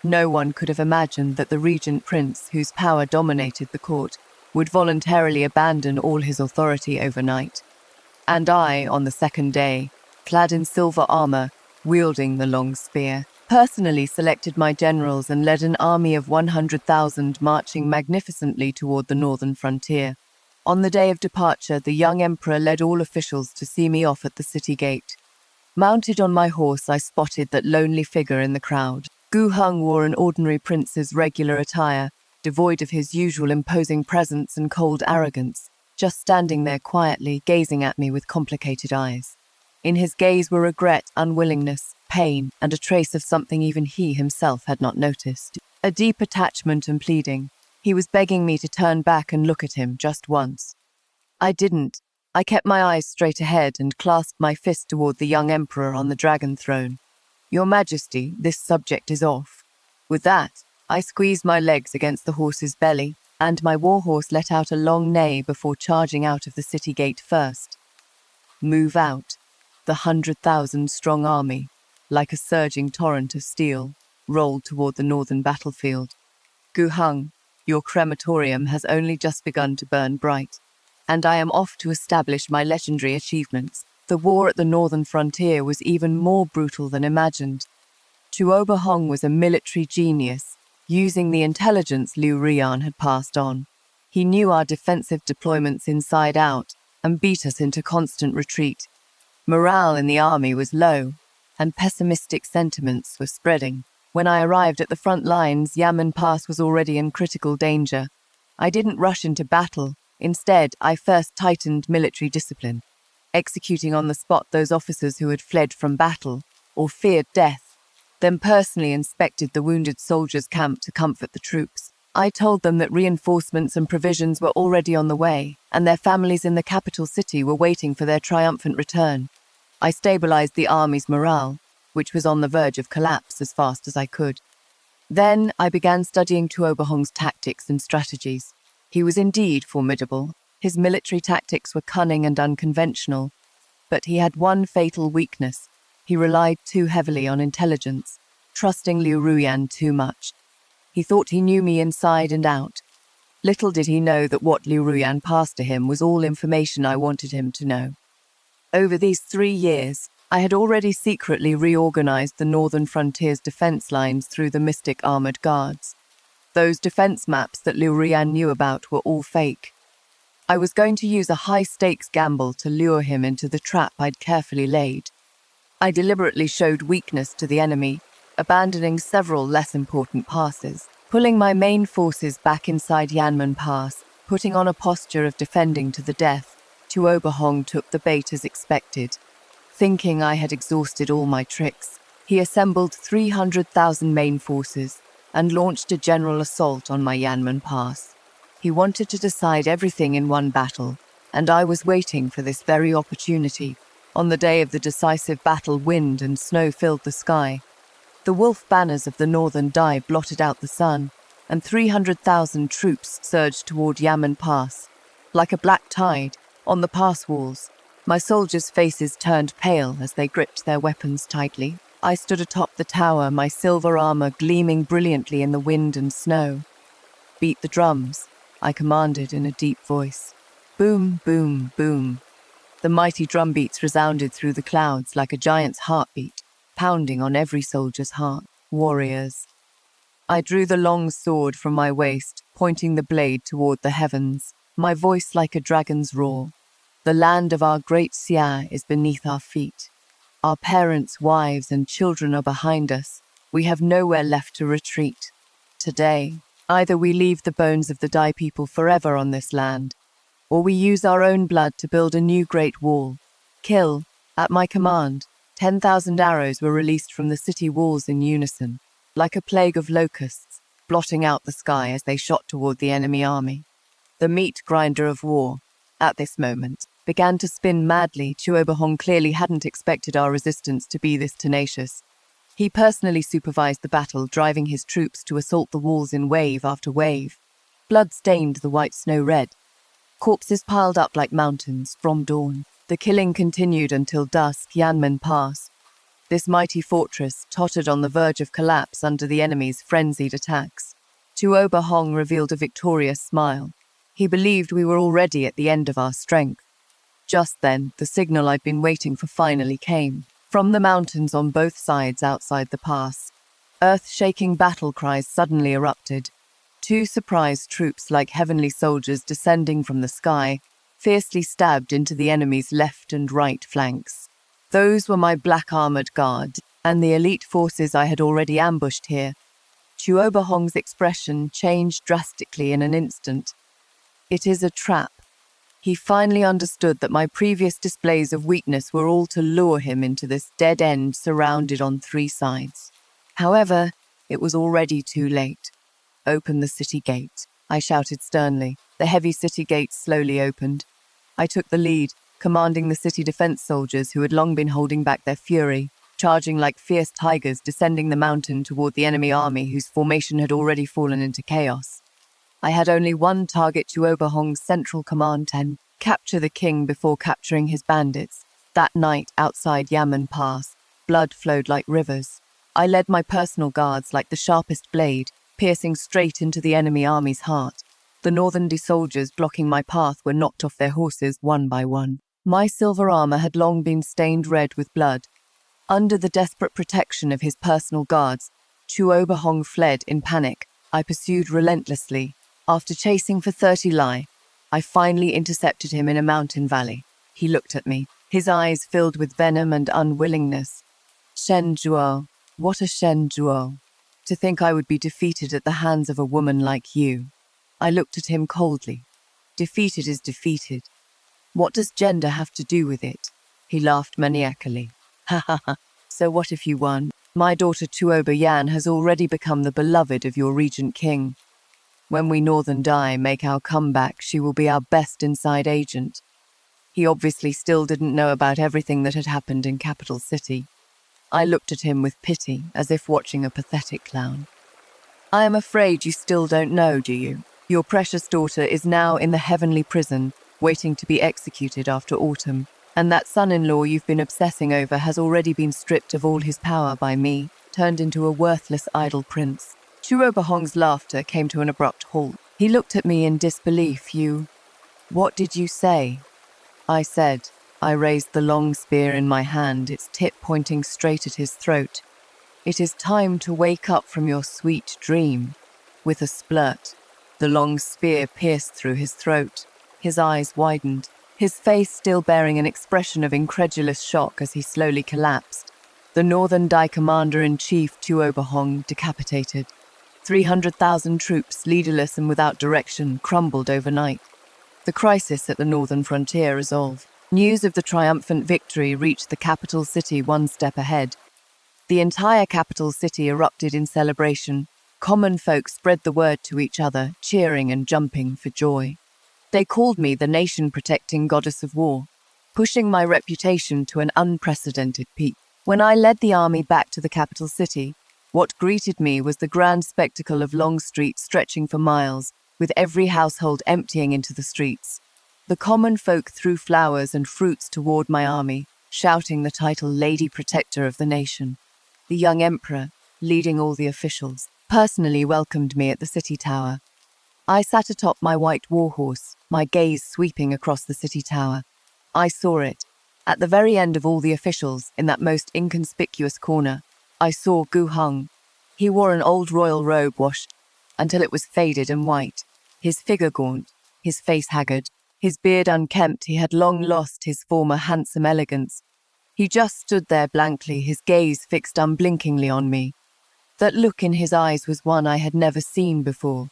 No one could have imagined that the regent prince, whose power dominated the court, would voluntarily abandon all his authority overnight. And I, on the second day, clad in silver armor, wielding the long spear, personally selected my generals and led an army of 100,000 marching magnificently toward the northern frontier. On the day of departure, the young emperor led all officials to see me off at the city gate. Mounted on my horse, I spotted that lonely figure in the crowd. Gu Heng wore an ordinary prince's regular attire, devoid of his usual imposing presence and cold arrogance, just standing there quietly, gazing at me with complicated eyes. In his gaze were regret, unwillingness, pain, and a trace of something even he himself had not noticed. A deep attachment and pleading. He was begging me to turn back and look at him just once. I didn't. I kept my eyes straight ahead and clasped my fist toward the young emperor on the dragon throne. Your Majesty, this subject is off. With that, I squeezed my legs against the horse's belly, and my warhorse let out a long neigh before charging out of the city gate first. Move out. The 100,000-strong army, like a surging torrent of steel, rolled toward the northern battlefield. Gu Heng, your crematorium has only just begun to burn bright, and I am off to establish my legendary achievements. The war at the northern frontier was even more brutal than imagined. Chuoba Hong was a military genius, using the intelligence Liu Ruyan had passed on. He knew our defensive deployments inside out and beat us into constant retreat. Morale in the army was low, and pessimistic sentiments were spreading. When I arrived at the front lines, Yamen Pass was already in critical danger. I didn't rush into battle, Instead, I first tightened military discipline, executing on the spot those officers who had fled from battle or feared death, then personally inspected the wounded soldiers' camp to comfort the troops. I told them that reinforcements and provisions were already on the way, and their families in the capital city were waiting for their triumphant return. I stabilized the army's morale, which was on the verge of collapse, as fast as I could. Then I began studying Tuobahong's tactics and strategies. He was indeed formidable. His military tactics were cunning and unconventional, but he had one fatal weakness. He relied too heavily on intelligence, trusting Liu Ruyan too much. He thought he knew me inside and out. Little did he know that what Liu Ruyan passed to him was all information I wanted him to know. Over these 3 years, I had already secretly reorganized the northern frontier's defense lines through the mystic armored guards. Those defense maps that Liu Ruyan knew about were all fake. I was going to use a high-stakes gamble to lure him into the trap I'd carefully laid. I deliberately showed weakness to the enemy, abandoning several less important passes, pulling my main forces back inside Yanmen Pass, putting on a posture of defending to the death. Tuobahong took the bait as expected. Thinking I had exhausted all my tricks, he assembled 300,000 main forces and launched a general assault on my Yanmen Pass. He wanted to decide everything in one battle, and I was waiting for this very opportunity. On the day of the decisive battle, wind and snow filled the sky. The wolf banners of the northern Dai blotted out the sun, and 300,000 troops surged toward Yanmen Pass. Like a black tide, on the pass walls, my soldiers' faces turned pale as they gripped their weapons tightly. I stood atop the tower, my silver armor gleaming brilliantly in the wind and snow. "Beat the drums," I commanded in a deep voice. Boom, boom, boom. The mighty drumbeats resounded through the clouds like a giant's heartbeat, pounding on every soldier's heart. Warriors. I drew the long sword from my waist, pointing the blade toward the heavens, my voice like a dragon's roar. The land of our great Xia is beneath our feet. Our parents, wives, and children are behind us. We have nowhere left to retreat. Today, either we leave the bones of the Dai people forever on this land, or we use our own blood to build a new great wall. Kill, at my command. 10,000 arrows were released from the city walls in unison, like a plague of locusts, blotting out the sky as they shot toward the enemy army. The meat grinder of war, at this moment, began to spin madly. Tuobahong clearly hadn't expected our resistance to be this tenacious. He personally supervised the battle, driving his troops to assault the walls in wave after wave. Blood stained the white snow red. Corpses piled up like mountains from dawn. The killing continued until dusk. Yanmen Pass. This mighty fortress tottered on the verge of collapse under the enemy's frenzied attacks. Tuobahong revealed a victorious smile. He believed we were already at the end of our strength. Just then, the signal I'd been waiting for finally came. From the mountains on both sides outside the pass, earth-shaking battle cries suddenly erupted. 2 surprise troops like heavenly soldiers descending from the sky, fiercely stabbed into the enemy's left and right flanks. Those were my black armored guard, and the elite forces I had already ambushed here. Tuobahong's expression changed drastically in an instant. It is a trap. He finally understood that my previous displays of weakness were all to lure him into this dead end surrounded on 3 sides. However, it was already too late. "Open the city gate," I shouted sternly. The heavy city gate slowly opened. I took the lead, commanding the city defense soldiers who had long been holding back their fury, charging like fierce tigers, descending the mountain toward the enemy army whose formation had already fallen into chaos. I had only one target: Tuobahong's central command 10, capture the king before capturing his bandits. That night, outside Yanmen Pass, blood flowed like rivers. I led my personal guards like the sharpest blade, piercing straight into the enemy army's heart. The northern soldiers blocking my path were knocked off their horses one by one. My silver armor had long been stained red with blood. Under the desperate protection of his personal guards, Tuobahong fled in panic. I pursued relentlessly. After chasing for 30 li, I finally intercepted him in a mountain valley. He looked at me, his eyes filled with venom and unwillingness. "Shen Zhuo, what a Shen Zhuo. To think I would be defeated at the hands of a woman like you." I looked at him coldly. Defeated is defeated. What does gender have to do with it? He laughed maniacally. Ha ha ha. So what if you won? My daughter Tuoba Yan has already become the beloved of your regent king. When we Northern Dai make our comeback, she will be our best inside agent. He obviously still didn't know about everything that had happened in Capital City. I looked at him with pity, as if watching a pathetic clown. I am afraid you still don't know, do you? Your precious daughter is now in the heavenly prison, waiting to be executed after autumn, and that son-in-law you've been obsessing over has already been stripped of all his power by me, turned into a worthless idle prince. Chuobahong's laughter came to an abrupt halt. He looked at me in disbelief. What did you say? I said. I raised the long spear in my hand, its tip pointing straight at his throat. It is time to wake up from your sweet dream. With a splurt, the long spear pierced through his throat. His eyes widened, his face still bearing an expression of incredulous shock as he slowly collapsed. The Northern Dai Commander-in-Chief Tuobahong decapitated. 300,000 troops, leaderless and without direction, crumbled overnight. The crisis at the northern frontier resolved. News of the triumphant victory reached the capital city one step ahead. The entire capital city erupted in celebration. Common folk spread the word to each other, cheering and jumping for joy. They called me the nation-protecting goddess of war, pushing my reputation to an unprecedented peak. When I led the army back to the capital city, what greeted me was the grand spectacle of long streets stretching for miles, with every household emptying into the streets. The common folk threw flowers and fruits toward my army, shouting the title Lady Protector of the Nation. The young emperor, leading all the officials, personally welcomed me at the city tower. I sat atop my white warhorse, my gaze sweeping across the city tower. I saw it. At the very end of all the officials, in that most inconspicuous corner, I saw Gu Heng. He wore an old royal robe washed until it was faded and white, his figure gaunt, his face haggard, his beard unkempt. He had long lost his former handsome elegance. He just stood there blankly, his gaze fixed unblinkingly on me. That look in his eyes was one I had never seen before.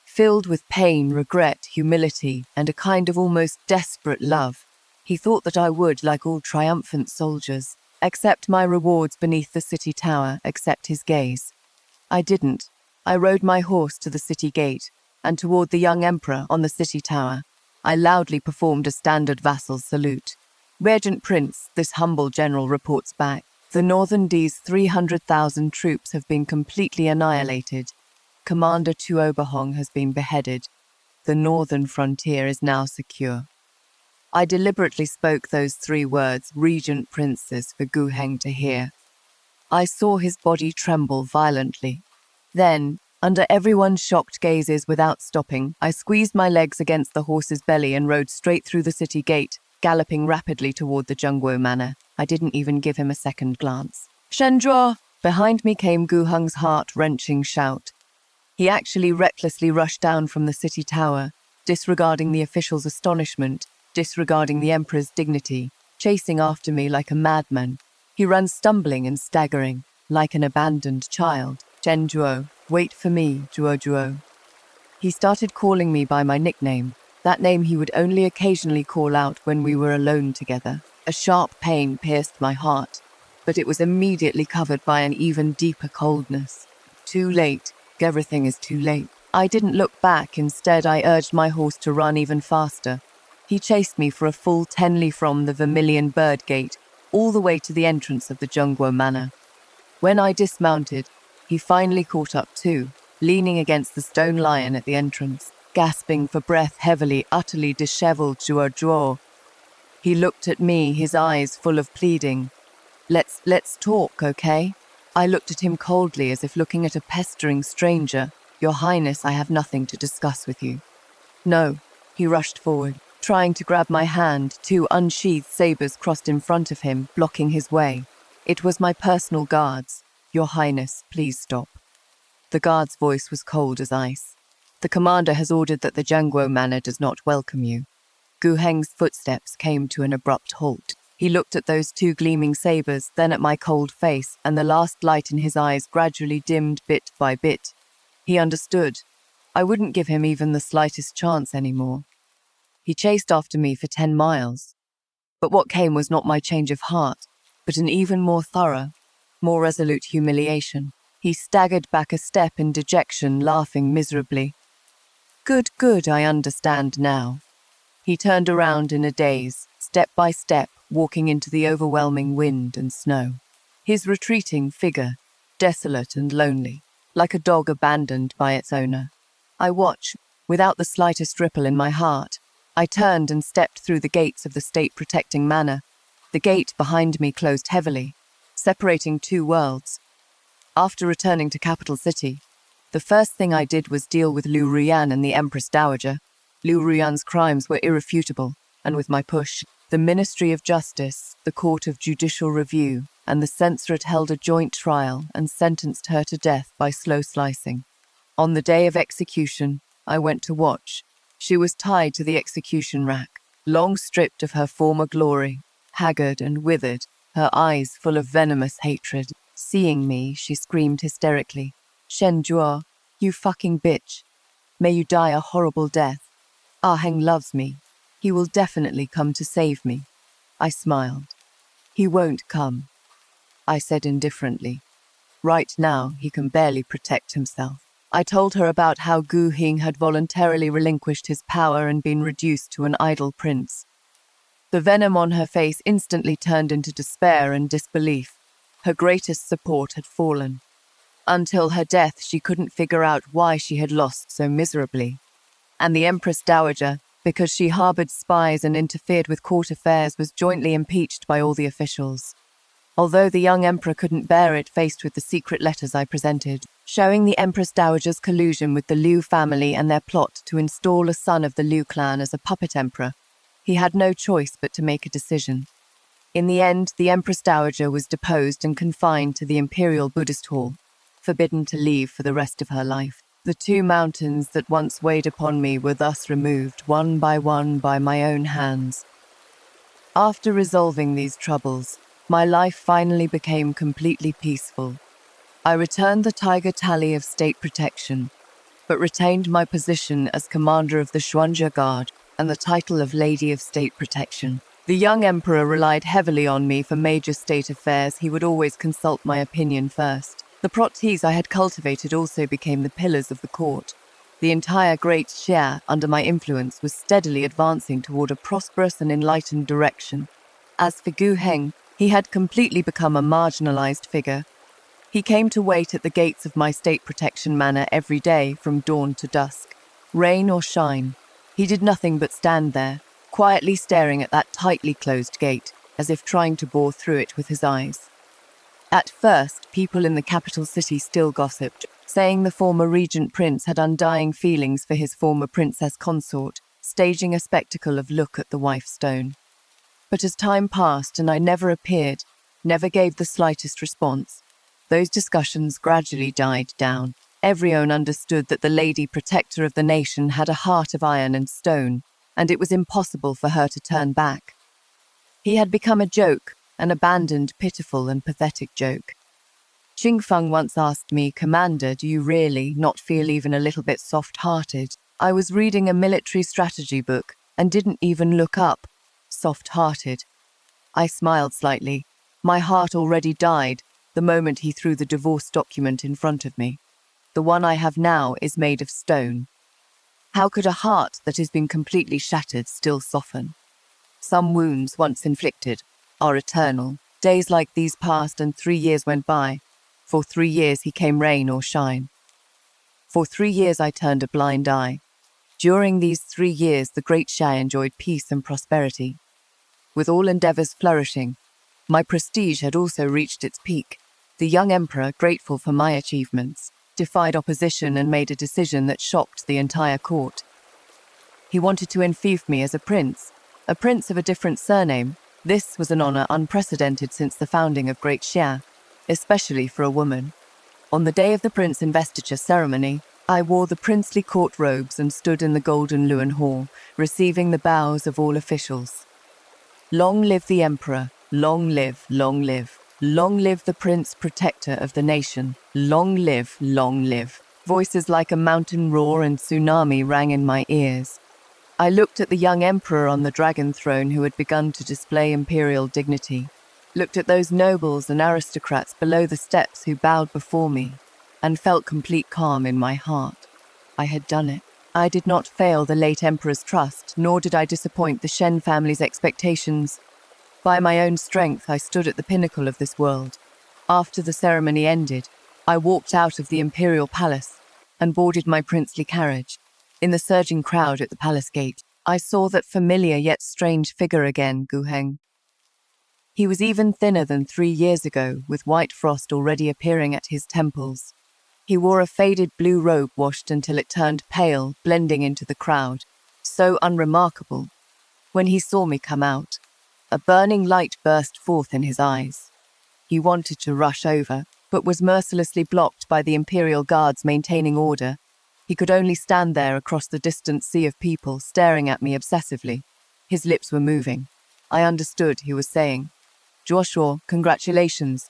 Filled with pain, regret, humility, and a kind of almost desperate love, he thought that I would, like all triumphant soldiers, accept my rewards beneath the city tower, accept his gaze. I didn't. I rode my horse to the city gate, and toward the young emperor on the city tower. I loudly performed a standard vassal salute. Regent Prince, this humble general reports back. The Northern D's 300,000 troops have been completely annihilated. Commander Tuobahong has been beheaded. The northern frontier is now secure. I deliberately spoke those 3 words, Regent Princes, for Gu Heng to hear. I saw his body tremble violently. Then, under everyone's shocked gazes without stopping, I squeezed my legs against the horse's belly and rode straight through the city gate, galloping rapidly toward the Zhengguo Manor. I didn't even give him a second glance. Shenjuo! Behind me came Gu Heng's heart-wrenching shout. He actually recklessly rushed down from the city tower, disregarding the officials' astonishment, disregarding the emperor's dignity, chasing after me like a madman. He ran stumbling and staggering, like an abandoned child. Zhenjuo, wait for me, Zhuo. He started calling me by my nickname, that name he would only occasionally call out when we were alone together. A sharp pain pierced my heart, but it was immediately covered by an even deeper coldness. Too late. Everything is too late. I didn't look back. Instead, I urged my horse to run even faster. He chased me for a full 10 li from the Vermilion Bird Gate, all the way to the entrance of the Zhengguo Manor. When I dismounted, he finally caught up too, leaning against the stone lion at the entrance, gasping for breath heavily, utterly disheveled. Zhuo. He looked at me, his eyes full of pleading. Let's talk, okay? I looked at him coldly, as if looking at a pestering stranger. Your Highness, I have nothing to discuss with you. No, he rushed forward, trying to grab my hand. 2 unsheathed sabers crossed in front of him, blocking his way. It was my personal guards. Your Highness, please stop. The guard's voice was cold as ice. The commander has ordered that the Zhengguo Manor does not welcome you. Gu Heng's footsteps came to an abrupt halt. He looked at those 2 gleaming sabers, then at my cold face, and the last light in his eyes gradually dimmed bit by bit. He understood. I wouldn't give him even the slightest chance anymore. He chased after me for 10 miles. But what came was not my change of heart, but an even more thorough, more resolute humiliation. He staggered back a step in dejection, laughing miserably. Good, I understand now. He turned around in a daze, step by step, walking into the overwhelming wind and snow. His retreating figure, desolate and lonely, like a dog abandoned by its owner. I watched, without the slightest ripple in my heart. I turned and stepped through the gates of the state-protecting manor. The gate behind me closed heavily, separating two worlds. After returning to Capital City, the first thing I did was deal with Liu Ruyan and the Empress Dowager. Liu Ruyan's crimes were irrefutable, and with my push, the Ministry of Justice, the Court of Judicial Review, and the censorate held a joint trial and sentenced her to death by slow slicing. On the day of execution, I went to watch. She was tied to the execution rack, long stripped of her former glory, haggard and withered, her eyes full of venomous hatred. Seeing me, she screamed hysterically, "Shen Jua, you fucking bitch. May you die a horrible death. Ah Heng loves me. He will definitely come to save me." I smiled. "He won't come," I said indifferently. "Right now, he can barely protect himself." I told her about how Gu Hing had voluntarily relinquished his power and been reduced to an idle prince. The venom on her face instantly turned into despair and disbelief. Her greatest support had fallen. Until her death, she couldn't figure out why she had lost so miserably. And the Empress Dowager, because she harbored spies and interfered with court affairs, was jointly impeached by all the officials. Although the young emperor couldn't bear it faced with the secret letters I presented, showing the Empress Dowager's collusion with the Liu family and their plot to install a son of the Liu clan as a puppet emperor, he had no choice but to make a decision. In the end, the Empress Dowager was deposed and confined to the Imperial Buddhist Hall, forbidden to leave for the rest of her life. The two mountains that once weighed upon me were thus removed one by my own hands. After resolving these troubles, my life finally became completely peaceful. I returned the Tiger Tally of State Protection, but retained my position as commander of the Xuanzhe Guard and the title of Lady of State Protection. The young emperor relied heavily on me for major state affairs. He would always consult my opinion first. The proteges I had cultivated also became the pillars of the court. The entire Great Xia, under my influence, was steadily advancing toward a prosperous and enlightened direction. As for Gu Heng, he had completely become a marginalized figure. He came to wait at the gates of my state protection manor every day from dawn to dusk. Rain or shine, he did nothing but stand there, quietly staring at that tightly closed gate, as if trying to bore through it with his eyes. At first, people in the capital city still gossiped, saying the former regent prince had undying feelings for his former princess consort, staging a spectacle of "look at the wife stone." But as time passed and I never appeared, never gave the slightest response, those discussions gradually died down. Everyone understood that the lady protector of the nation had a heart of iron and stone, and it was impossible for her to turn back. He had become a joke, an abandoned, pitiful and pathetic joke. Qingfeng once asked me, "Commander, do you really not feel even a little bit soft-hearted?" I was reading a military strategy book and didn't even look up. Soft-hearted. I smiled slightly. My heart already died the moment he threw the divorce document in front of me. The one I have now is made of stone. How could a heart that has been completely shattered still soften? Some wounds, once inflicted, are eternal. Days like these passed and 3 years went by. For 3 years he came rain or shine. For 3 years I turned a blind eye. During these 3 years the Great Xia enjoyed peace and prosperity. With all endeavors flourishing, my prestige had also reached its peak. The young emperor, grateful for my achievements, defied opposition and made a decision that shocked the entire court. He wanted to enfeoff me as a prince of a different surname. This was an honor unprecedented since the founding of Great Xia, especially for a woman. On the day of the prince investiture ceremony, I wore the princely court robes and stood in the golden Luan Hall, receiving the bows of all officials. Long live the emperor, long live, long live. Long live the prince protector of the nation. Long live, long live. Voices like a mountain roar and tsunami rang in my ears. I looked at the young emperor on the dragon throne who had begun to display imperial dignity, looked at those nobles and aristocrats below the steps who bowed before me, and felt complete calm in my heart. I had done it. I did not fail the late emperor's trust, nor did I disappoint the Shen family's expectations. By my own strength, I stood at the pinnacle of this world. After the ceremony ended, I walked out of the imperial palace and boarded my princely carriage. In the surging crowd at the palace gate, I saw that familiar yet strange figure again, Gu Heng. He was even thinner than 3 years ago, with white frost already appearing at his temples. He wore a faded blue robe washed until it turned pale, blending into the crowd. So unremarkable. When he saw me come out, a burning light burst forth in his eyes. He wanted to rush over, but was mercilessly blocked by the imperial guards maintaining order. He could only stand there across the distant sea of people, staring at me obsessively. His lips were moving. I understood he was saying, "Joshua, congratulations."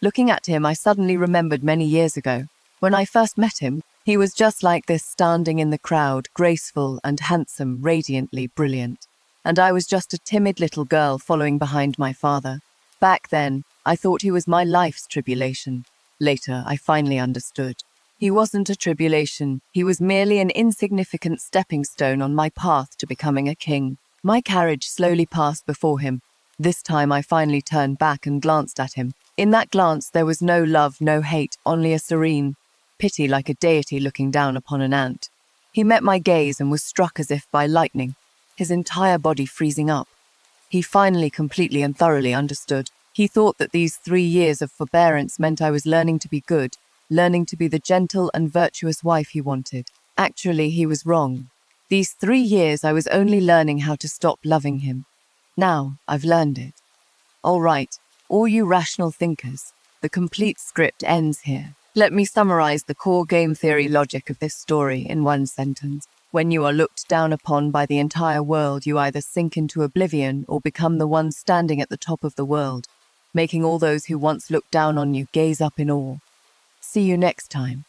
Looking at him, I suddenly remembered many years ago. When I first met him, he was just like this, standing in the crowd, graceful and handsome, radiantly brilliant. And I was just a timid little girl following behind my father. Back then, I thought he was my life's tribulation. Later, I finally understood. He wasn't a tribulation. He was merely an insignificant stepping stone on my path to becoming a king. My carriage slowly passed before him. This time I finally turned back and glanced at him. In that glance, there was no love, no hate, only a serene pity, like a deity looking down upon an ant. He met my gaze and was struck as if by lightning, his entire body freezing up. He finally completely and thoroughly understood. He thought that these 3 years of forbearance meant I was learning to be good, learning to be the gentle and virtuous wife he wanted. Actually, he was wrong. These 3 years I was only learning how to stop loving him. Now, I've learned it. All right, all you rational thinkers, the complete script ends here. Let me summarize the core game theory logic of this story in one sentence. When you are looked down upon by the entire world, you either sink into oblivion or become the one standing at the top of the world, making all those who once looked down on you gaze up in awe. See you next time.